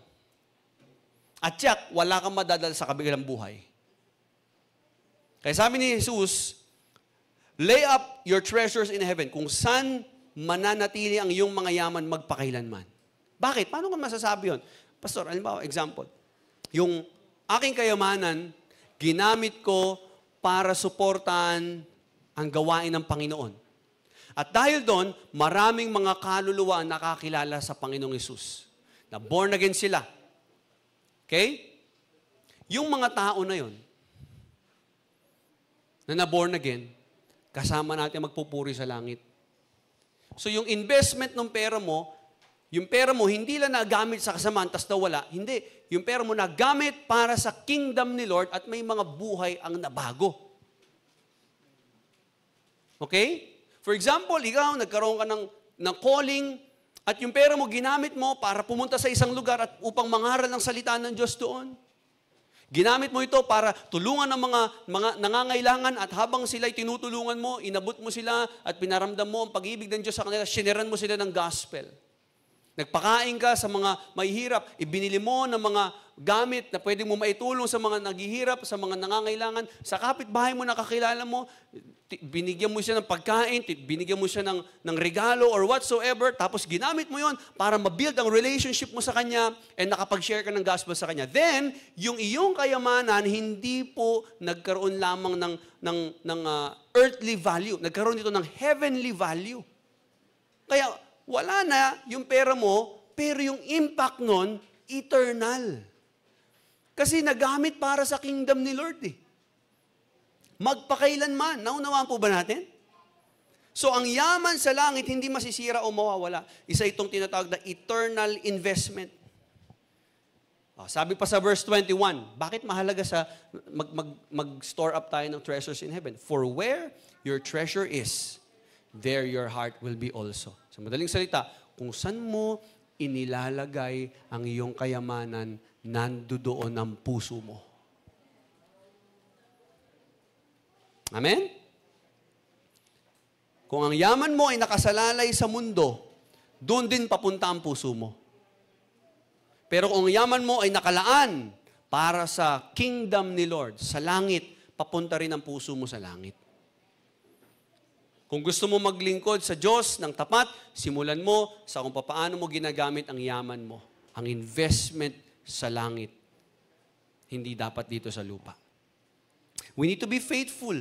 [SPEAKER 1] At yak, wala kang madadala sa kabilang buhay. Kaya sabi ni Jesus, lay up your treasures in heaven, kung saan mananatili ang iyong mga yaman magpakailanman. Bakit? Paano ko masasabi yun? Pastor, alam example, yung aking kayamanan, ginamit ko para suportahan ang gawain ng Panginoon. At dahil doon, maraming mga kaluluwa ang nakakilala sa Panginoong Hesus. Na born again sila. Okay? Yung mga tao na yon, na born again, kasama natin magpupuri sa langit. So yung investment ng pera mo, yung pera mo hindi lang nagamit sa kasamaan, tas nawala. Hindi. Yung pera mo nagamit para sa kingdom ni Lord at may mga buhay ang nabago. Okay? For example, ikaw, nagkaroon ka ng calling at yung pera mo ginamit mo para pumunta sa isang lugar at upang mangaral ng salita ng Diyos doon. Ginamit mo ito para tulungan ng mga nangangailangan at habang sila'y tinutulungan mo, inabot mo sila at pinaramdam mo ang pag-ibig ng Diyos sa kanila, siniran mo sila ng gospel. Nagpakain ka sa mga mahihirap, ibinili mo ng mga gamit na pwede mo maitulong sa mga naghihirap, sa mga nangangailangan, sa kapitbahay mo nakakilala mo, binigyan mo siya ng pagkain, binigyan mo siya ng regalo or whatsoever, tapos ginamit mo yon para mabuild ang relationship mo sa Kanya and nakapag-share ka ng gospel sa Kanya. Then, yung iyong kayamanan, hindi po nagkaroon lamang ng earthly value, nagkaroon ito ng heavenly value. Kaya, wala na yung pera mo, pero yung impact nun, eternal. Kasi nagamit para sa kingdom ni Lord eh. Magpakailanman. Naunawaan po ba natin? So ang yaman sa langit, hindi masisira o mawawala. Isa itong tinatawag na eternal investment. Sabi pa sa verse 21, bakit mahalaga sa mag-store up tayo ng treasures in heaven? For where your treasure is, there your heart will be also. Sa madaling salita, kung saan mo inilalagay ang iyong kayamanan, nandoon ang puso mo. Amen? Kung ang yaman mo ay nakasalalay sa mundo, doon din papunta ang puso mo. Pero kung ang yaman mo ay nakalaan para sa kingdom ni Lord, sa langit, papunta rin ang puso mo sa langit. Kung gusto mo maglingkod sa Diyos ng tapat, simulan mo sa kung paano mo ginagamit ang yaman mo. Ang investment sa langit. Hindi dapat dito sa lupa. We need to be faithful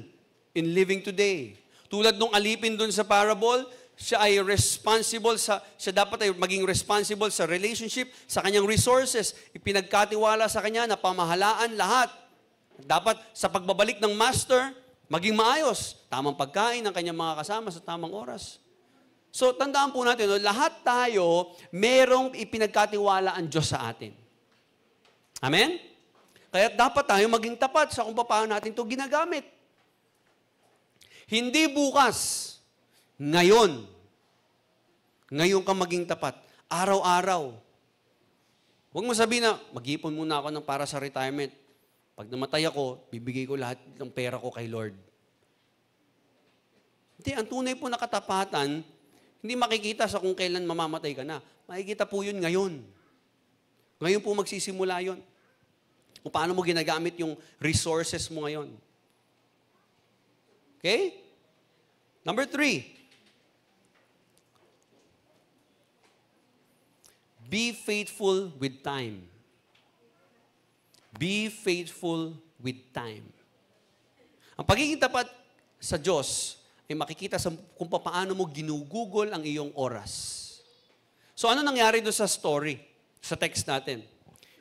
[SPEAKER 1] in living today. Tulad nung alipin dun sa parable, siya ay responsible siya dapat ay maging responsible sa relationship, sa kanyang resources. Ipinagkatiwala sa kanya na pamahalaan lahat. Dapat sa pagbabalik ng master, maging maayos. Tamang pagkain ng kanyang mga kasama sa tamang oras. So, tandaan po natin, lahat tayo, merong ipinagkatiwala ang Diyos sa atin. Amen? Kaya dapat tayo maging tapat sa kung paano natin ito ginagamit. Hindi bukas, ngayon. Ngayon ka maging tapat. Araw-araw. Huwag mo sabihin na, mag-ipon muna ako ng para sa retirement. Pag namatay ako, bibigay ko lahat ng pera ko kay Lord. Hindi, ang tunay po na katapatan, Hindi makikita sa kung kailan mamamatay ka na. Makikita po yun ngayon. Ngayon po magsisimula yun. Kung paano mo ginagamit yung resources mo ngayon. Okay? Number 3. Be faithful with time. Be faithful with time. Ang pagiging tapat sa Diyos ay makikita sa kung paano mo ginugugol ang iyong oras. So ano nangyari doon sa story, sa text natin?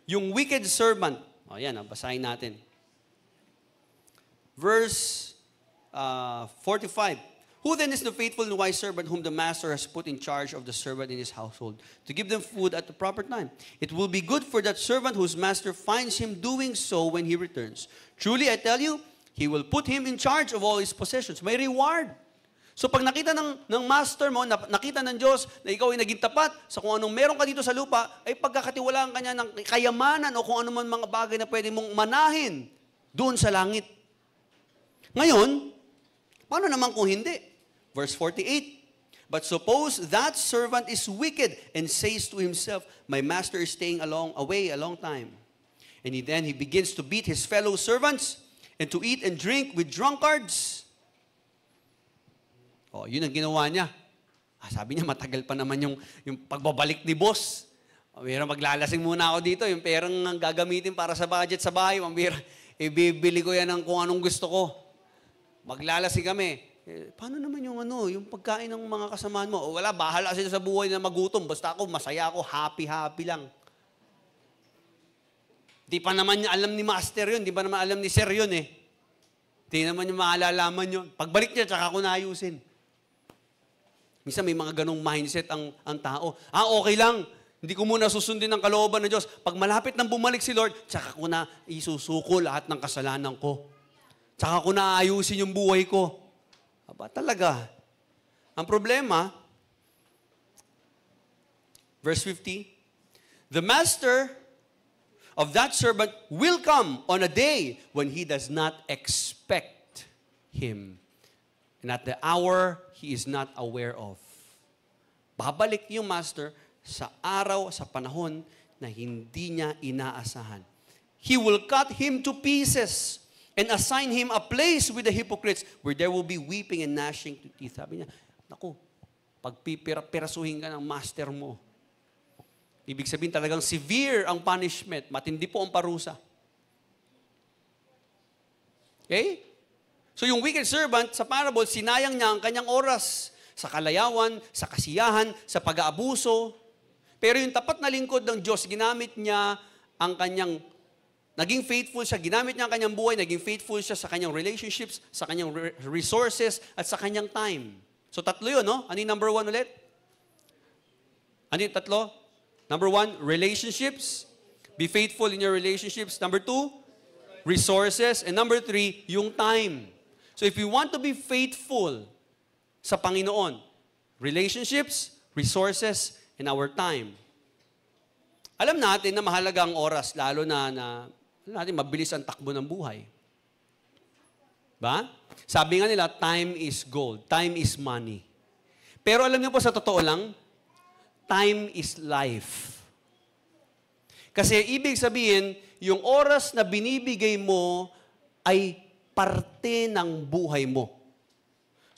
[SPEAKER 1] Yung wicked servant, basahin natin. Verse 45. Who then is the faithful and wise servant whom the master has put in charge of the servant in his household to give them food at the proper time? It will be good for that servant whose master finds him doing so when he returns. Truly, I tell you, he will put him in charge of all his possessions. May reward. So pag nakita ng master mo, nakita ng Diyos na ikaw ay naging tapat sa kung anong meron ka dito sa lupa, ay pagkakatiwalaan ka niya ng kayamanan o kung ano man mga bagay na pwede mong manahin doon sa langit. Ngayon, paano naman kung hindi? Verse 48, but suppose that servant is wicked and says to himself, my master is staying away a long time. And then he begins to beat his fellow servants and to eat and drink with drunkards. Oh, yun ang ginawa niya. Sabi niya, matagal pa naman yung pagbabalik ni boss. Mambira, maglalasing muna ako dito. Yung perang gagamitin para sa budget sa bahay, mambira, ibibili ko yan ng kung anong gusto ko. Maglalasing kami. Paano naman yung pagkain ng mga kasamaan mo? Wala, bahala sila sa buhay na magutom. Basta ako, masaya ako, happy lang. Di pa naman niya alam ni master yun. Di pa naman alam ni sir yun eh. Di naman niya maalalaman yun. Pagbalik niya, tsaka ako naayusin. Minsan may mga ganong mindset ang tao. Okay lang. Hindi ko muna susundin ang kalooban ng Diyos. Pag malapit nang bumalik si Lord, tsaka ko na isusuko lahat ng kasalanan ko. Tsaka ko na aayusin yung buhay ko. Aba, talaga. Ang problema, verse 50, the master of that servant will come on a day when he does not expect him, and at the hour he is not aware of. Babalik yung master sa araw, sa panahon na hindi niya inaasahan. He will cut him to pieces and assign him a place with the hypocrites where there will be weeping and gnashing to teeth. Sabi niya, naku, pagpipirasuhin ka ng master mo. Ibig sabihin talagang severe ang punishment. Matindi po ang parusa. Okay? So yung wicked servant, sa parable, sinayang niya ang kanyang oras sa kalayawan, sa kasiyahan, sa pag-aabuso. Pero yung tapat na lingkod ng Diyos, ginamit niya ang kanyang naging faithful siya, ginamit niya ang kanyang buhay, naging faithful siya sa kanyang relationships, sa kanyang resources, at sa kanyang time. So tatlo yun, no? Ano yung number 1 ulit? Ano yung tatlo? Number 1, relationships. Be faithful in your relationships. Number 2, resources. And number 3, yung time. So if you want to be faithful sa Panginoon, relationships, resources, and our time. Alam natin na mahalaga ang oras, lalo na natin mabilis ang takbo ng buhay. Ba? Sabi nga nila, time is gold. Time is money. Pero alam niyo po sa totoo lang, time is life. Kasi ibig sabihin, yung oras na binibigay mo ay parte ng buhay mo.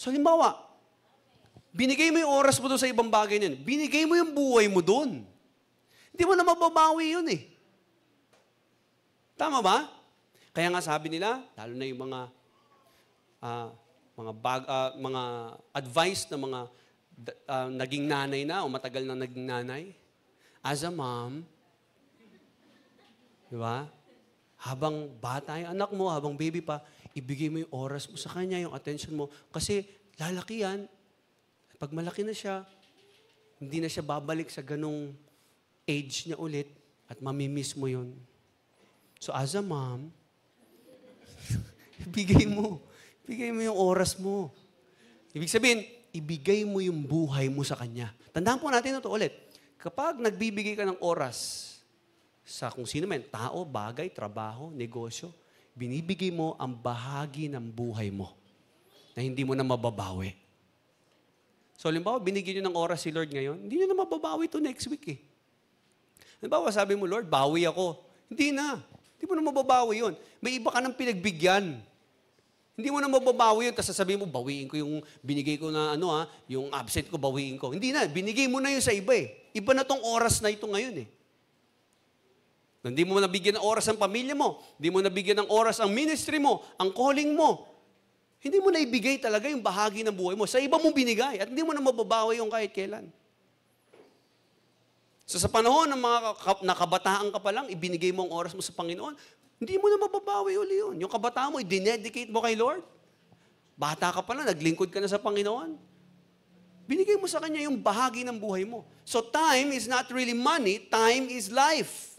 [SPEAKER 1] So halimbawa, binigay mo yung oras mo doon sa ibang bagay na yun. Binigay mo yung buhay mo doon. Hindi mo na mababawi yun eh. Tama ba? Kaya nga sabi nila, lalo na yung mga advice na mga naging nanay na o matagal na naging nanay. As a mom, di ba? Habang bata yung anak mo, habang baby pa, ibigay mo yung oras mo sa kanya, yung attention mo. Kasi lalaki yan. Pag malaki na siya, hindi na siya babalik sa ganong age niya ulit at mamimiss mo yun. So as a mom, ibigay mo yung oras mo. Ibig sabihin, ibigay mo yung buhay mo sa Kanya. Tandaan po natin ito ulit. Kapag nagbibigay ka ng oras sa kung sino man, tao, bagay, trabaho, negosyo, binibigay mo ang bahagi ng buhay mo na hindi mo na mababawi. So, halimbawa, binigyan nyo ng oras si Lord ngayon, hindi nyo na mababawi ito next week eh. Halimbawa, sabi mo, Lord, bawi ako. Hindi na. Hindi mo na mababawi yun. May iba ka ng pinagbigyan. Hindi mo na mababawi yun, tapos sasabihin mo, bawiin ko yung binigay ko na yung absent ko, bawiin ko. Hindi na, binigay mo na yun sa iba eh. Iba na tong oras na ito ngayon eh. Hindi mo nabigyan ng oras ang pamilya mo, hindi mo nabigyan ng oras ang ministry mo, ang calling mo. Hindi mo na ibigay talaga yung bahagi ng buhay mo. Sa iba mo binigay at hindi mo na mababawi yung kahit kailan. So sa panahon ng mga nakabataan ka pa lang, ibinigay mo ang oras mo sa Panginoon, hindi mo na mababawi uli yun. Yung kabataan mo, i-dedicate mo kay Lord. Bata ka pa lang, naglingkod ka na sa Panginoon. Binigay mo sa Kanya yung bahagi ng buhay mo. So time is not really money, time is life.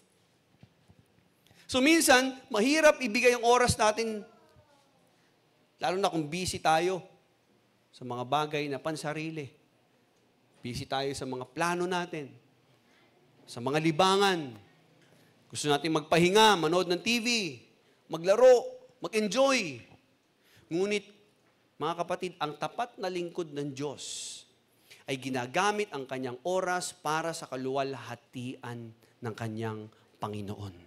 [SPEAKER 1] So minsan, mahirap ibigay yung oras natin, lalo na kung busy tayo sa mga bagay na pansarili. Busy tayo sa mga plano natin, sa mga libangan. Gusto natin magpahinga, manood ng TV, maglaro, mag-enjoy. Ngunit, mga kapatid, ang tapat na lingkod ng Diyos ay ginagamit ang kanyang oras para sa kaluwalhatian ng kanyang Panginoon.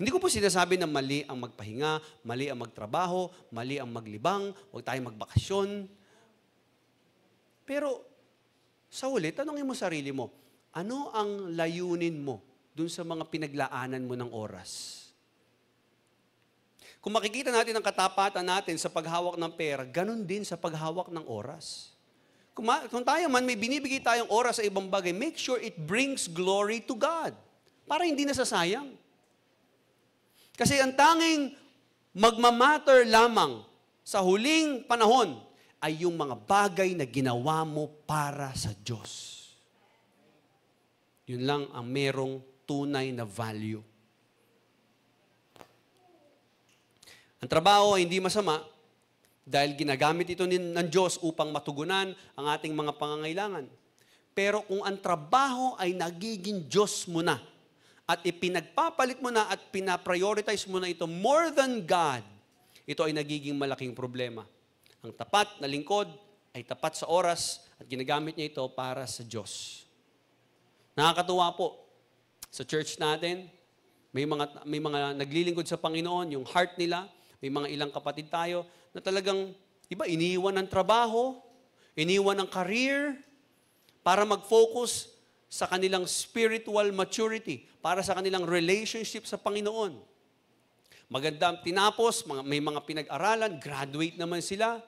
[SPEAKER 1] Hindi ko po sinasabi na mali ang magpahinga, mali ang magtrabaho, mali ang maglibang, huwag tayong magbakasyon. Pero, sa huli, tanongin mo sarili mo, ano ang layunin mo dun sa mga pinaglaanan mo ng oras? Kung makikita natin ang katapatan natin sa paghawak ng pera, ganun din sa paghawak ng oras. Kung tayo man may binibigay tayong oras sa ibang bagay, make sure it brings glory to God. Para hindi nasasayang. Kasi ang tanging magmamatter lamang sa huling panahon ay yung mga bagay na ginawa mo para sa Diyos. Yun lang ang merong tunay na value. Ang trabaho ay hindi masama dahil ginagamit ito ng Diyos upang matugunan ang ating mga pangangailangan. Pero kung ang trabaho ay nagiging Diyos mo na, at ipinagpapalit mo na at pinaprioritize mo na ito more than God, ito ay nagiging malaking problema. Ang tapat na lingkod ay tapat sa oras at ginagamit niya ito para sa Diyos. Nakakatuwa po, sa church natin, may mga naglilingkod sa Panginoon, yung heart nila, may mga ilang kapatid tayo na talagang, iba, iniwan ng trabaho, iniwan ng career, para mag-focus sa kanilang spiritual maturity, para sa kanilang relationship sa Panginoon. Maganda tinapos, may mga pinag-aralan, graduate naman sila.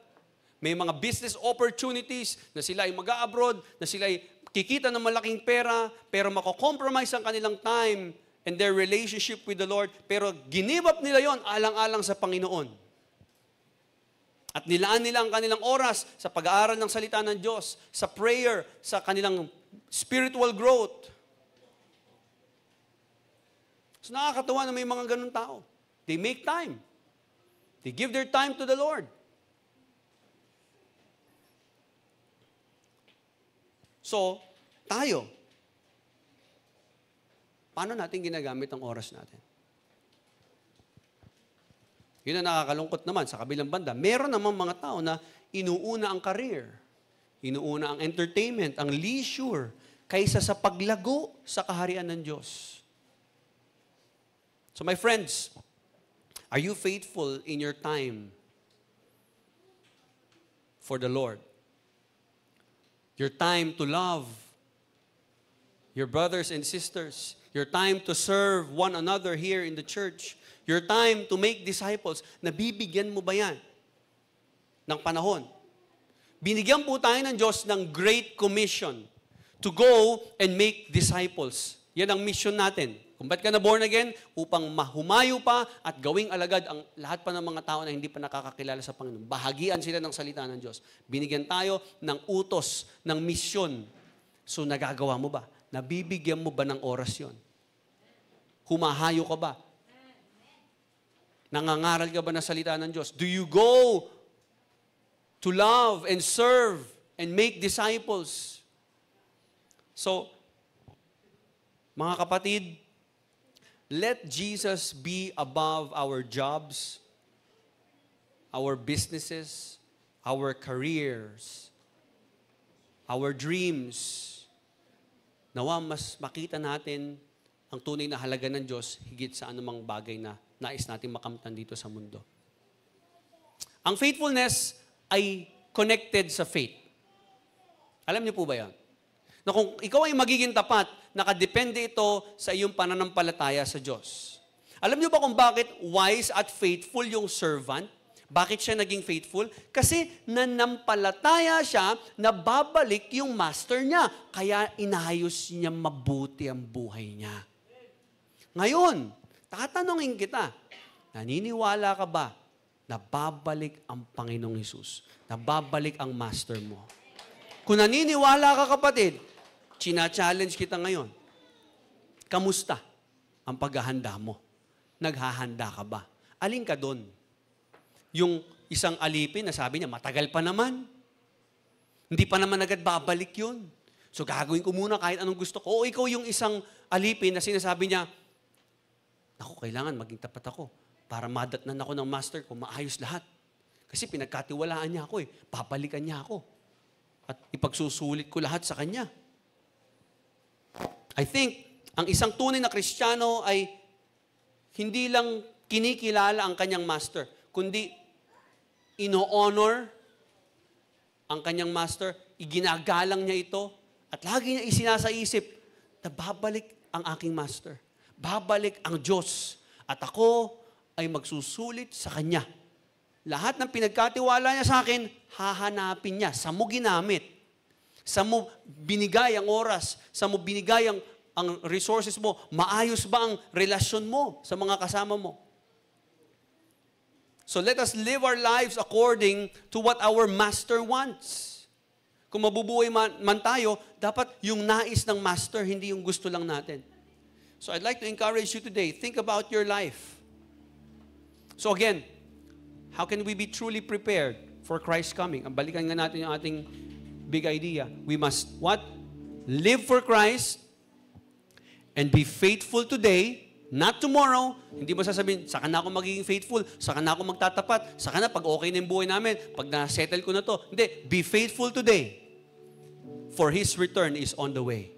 [SPEAKER 1] May mga business opportunities na sila ay mag-abroad, na sila ay kikita ng malaking pera, pero mako-compromise ang kanilang time and their relationship with the Lord, pero give up nila yon alang-alang sa Panginoon. At nilaan nila ang kanilang oras sa pag-aaral ng salita ng Diyos, sa prayer, sa kanilang spiritual growth. So nakakatawa na may mga ganun tao. They make time. They give their time to the Lord. So, tayo, paano natin ginagamit ang oras natin? Yun ang nakakalungkot naman. Sa kabilang banda, meron namang mga tao na inuuna ang career, inuuna ang entertainment, ang leisure, kaysa sa paglago sa kaharian ng Diyos. So my friends, are you faithful in your time for the Lord? Your time to love your brothers and sisters, your time to serve one another here in the church, your time to make disciples, nabibigyan mo ba yan ng panahon? Binigyan po tayo ng Diyos ng Great Commission to go and make disciples. Yan ang mission natin. Kung ba't ka na born again? Upang mahumayo pa at gawing alagad ang lahat pa ng mga tao na hindi pa nakakakilala sa Panginoon. Bahagian sila ng salita ng Diyos. Binigyan tayo ng utos, ng misyon. So nagagawa mo ba? Nabibigyan mo ba ng oras yon? Humahayo ka ba? Nangangaral ka ba ng salita ng Diyos? Do you go to love and serve and make disciples? So, mga kapatid, let Jesus be above our jobs, our businesses, our careers. our dreams. Nawa mas makita natin ang tunay na halaga ng Diyos higit sa anumang bagay na nais natin makamtan dito sa mundo. Ang faithfulness ay connected sa faith. Alam niyo po ba yan? Na kung ikaw ay magiging tapat, nakadepende ito sa iyong pananampalataya sa Diyos. Alam niyo ba kung bakit wise at faithful yung servant? Bakit siya naging faithful? Kasi nanampalataya siya na babalik yung master niya. Kaya inayos niya mabuti ang buhay niya. Ngayon, tatanungin kita, naniniwala ka ba na babalik ang Panginoong Hesus? Na babalik ang master mo? Kung naniniwala ka, kapatid, china-challenge kita ngayon. Kamusta ang paghahanda mo? Naghahanda ka ba? Alin ka doon? Yung isang alipin na sabi niya, matagal pa naman. Hindi pa naman agad babalik yun. So gagawin ko muna kahit anong gusto ko. O ikaw yung isang alipin na sinasabi niya, ako, kailangan maging tapat ako para madatnan ako ng master ko, maayos lahat. Kasi pinagkatiwalaan niya ako babalikan niya ako. At ipagsusulit ko lahat sa kanya. I think, ang isang tunay na Kristiyano ay hindi lang kinikilala ang kanyang master, kundi ino-honor ang kanyang master, iginagalang niya ito, at lagi niya isinasaisip na babalik ang aking master. Babalik ang Diyos. At ako ay magsusulit sa Kanya. Lahat ng pinagkatiwala niya sa akin, hahanapin niya. Sa mo ginamit. Sa mo binigay ang oras. Sa mo binigay ang resources mo. Maayos ba ang relasyon mo sa mga kasama mo? So let us live our lives according to what our Master wants. Kung mabubuhay man tayo, dapat yung nais ng Master, hindi yung gusto lang natin. So I'd like to encourage you today, think about your life. So again, how can we be truly prepared for Christ's coming? Ang balikan nga natin yung ating big idea. We must, what? Live for Christ and be faithful today, not tomorrow. Hindi mo sasabihin, saka na ako magiging faithful, saka na ako magtatapat, saka na pag okay na yung buhay namin, pag na-settle ko na to. Hindi, be faithful today, for His return is on the way.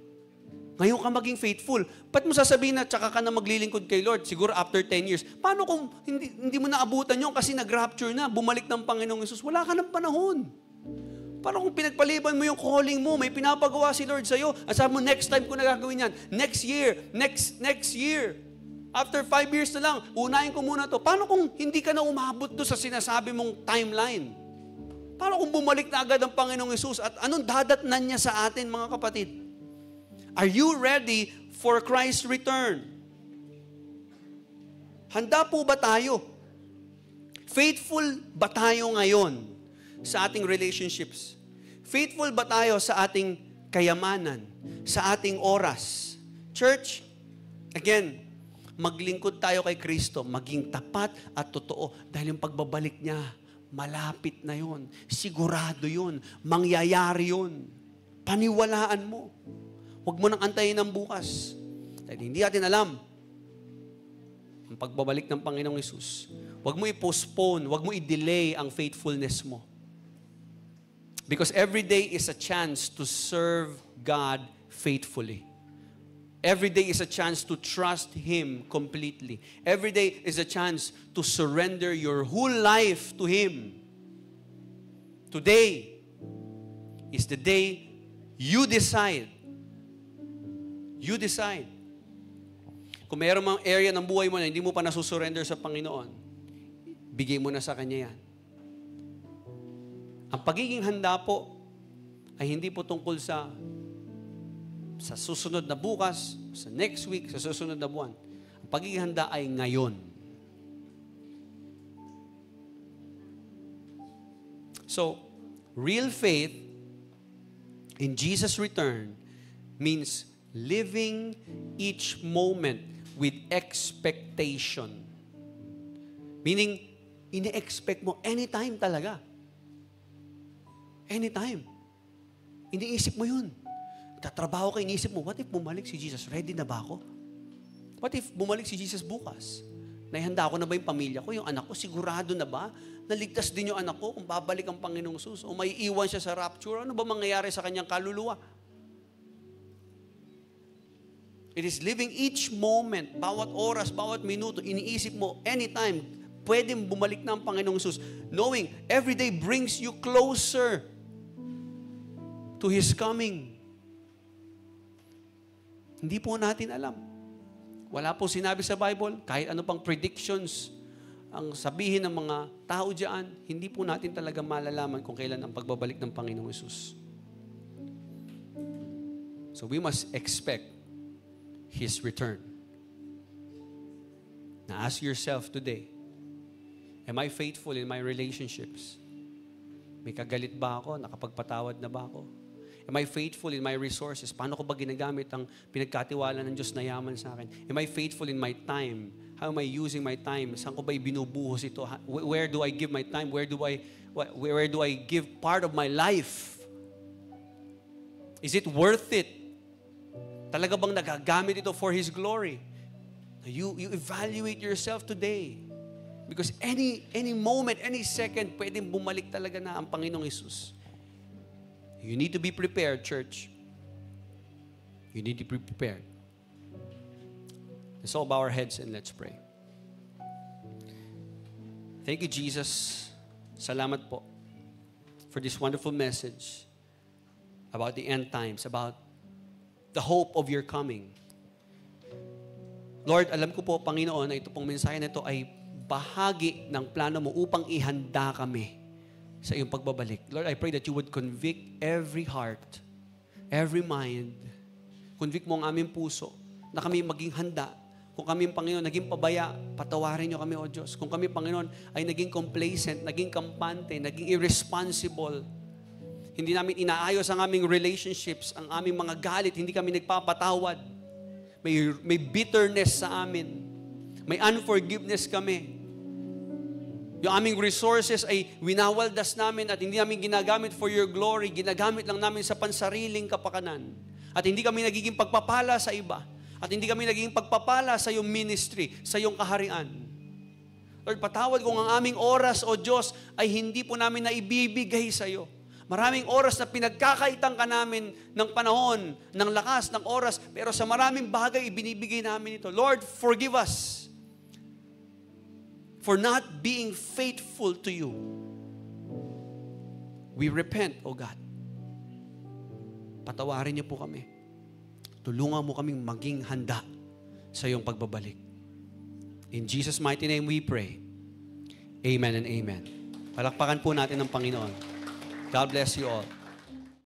[SPEAKER 1] Ngayon ka maging faithful. Ba't mo sasabihin na tsaka ka na maglilingkod kay Lord? Siguro after 10 years. Paano kung hindi mo naabutan yun kasi nag-rapture na, bumalik ng Panginoong Hesus? Wala ka ng panahon. Paano kung pinagpaliban mo yung calling mo, may pinapagawa si Lord sa'yo, at sabi mo, next time ko na gagawin yan. Next year. After 5 years na lang, unahin ko muna to. Paano kung hindi ka na umabot to sa sinasabi mong timeline? Paano kung bumalik na agad ang Panginoong Hesus? At anong dadatnan niya sa atin, mga kapatid? Are you ready for Christ's return? Handa po ba tayo? Faithful ba tayo ngayon sa ating relationships? Faithful ba tayo sa ating kayamanan? Sa ating oras? Church, again, maglingkod tayo kay Kristo, maging tapat at totoo dahil yung pagbabalik niya, malapit na yon. Sigurado yon. Mangyayari yon. Paniwalaan mo. Huwag mo nang antayin ng bukas. Dahil hindi natin alam ang pagbabalik ng Panginoong Hesus. Huwag mo i-postpone, huwag mo i-delay ang faithfulness mo. Because every day is a chance to serve God faithfully. Every day is a chance to trust Him completely. Every day is a chance to surrender your whole life to Him. Today is the day you decide. You decide. Kung mayroon mang area ng buhay mo na hindi mo pa nasusurrender sa Panginoon, bigay mo na sa Kanya yan. Ang pagiging handa po ay hindi po tungkol sa susunod na bukas, sa next week, sa susunod na buwan. Ang pagiging handa ay ngayon. So, real faith in Jesus' return means living each moment with expectation. Meaning, ini-expect mo anytime talaga. Anytime. Iniisip mo yun. Tatrabaho ka, iniisip mo, what if bumalik si Jesus? Ready na ba ako? What if bumalik si Jesus bukas? Naihanda ko na ba yung pamilya ko, yung anak ko? Sigurado na ba? Naligtas din yung anak ko kung babalik ang Panginoong Jesus? O may iwan siya sa rapture? Ano ba mangyayari sa kanyang kaluluwa? It is living each moment, bawat oras, bawat minuto, iniisip mo, anytime, pwedeng bumalik na ang Panginoong Jesus. Knowing every day brings you closer to His coming. Hindi po natin alam. Wala po sinabi sa Bible, kahit ano pang predictions ang sabihin ng mga tao diyan, hindi po natin talaga malalaman kung kailan ang pagbabalik ng Panginoong Jesus. So we must expect His return. Now ask yourself today, am I faithful in my relationships? May kagalit ba ako? Nakapagpatawad na ba ako? Am I faithful in my resources? Paano ko ba ginagamit ang pinagkatiwala ng Diyos na yaman sa akin? Am I faithful in my time? How am I using my time? Saan ko ba ibinubuhos ito? Where do I give my time? Where do I give part of my life? Is it worth it? Talaga bang nagagamit ito for His glory? You evaluate yourself today. Because any moment, any second, pwedeng bumalik talaga na ang Panginoong Hesus. You need to be prepared, church. You need to be prepared. Let's all bow our heads and let's pray. Thank you, Jesus. Salamat po for this wonderful message about the end times, about the hope of your coming. Lord, alam ko po, Panginoon, na ito pong mensahe na ito ay bahagi ng plano mo upang ihanda kami sa iyong pagbabalik. Lord, I pray that you would convict every heart, every mind. Convict mo ang aming puso na kami maging handa. Kung kami, Panginoon, naging pabaya, patawarin niyo kami, O Diyos. Kung kami, Panginoon, ay naging complacent, naging kampante, naging irresponsible, hindi namin inaayos ang aming relationships, ang aming mga galit, hindi kami nagpapatawad. May bitterness sa amin. May unforgiveness kami. Yung aming resources ay winawaldas namin at hindi namin ginagamit for your glory. Ginagamit lang namin sa pansariling kapakanan. At hindi kami nagiging pagpapala sa iba. At hindi kami nagiging pagpapala sa iyong ministry, sa iyong kaharian. Lord, patawad kung ang aming oras, O Diyos, ay hindi po namin naibibigay sa iyo. Maraming oras na pinagkakaitang ka namin ng panahon, ng lakas, ng oras, pero sa maraming bagay ibinibigay namin ito. Lord, forgive us for not being faithful to you. We repent, O God. Patawarin niyo po kami. Tulungan mo kaming maging handa sa iyong pagbabalik. In Jesus' mighty name we pray. Amen and amen. Palakpakan po natin ang Panginoon. God bless you all.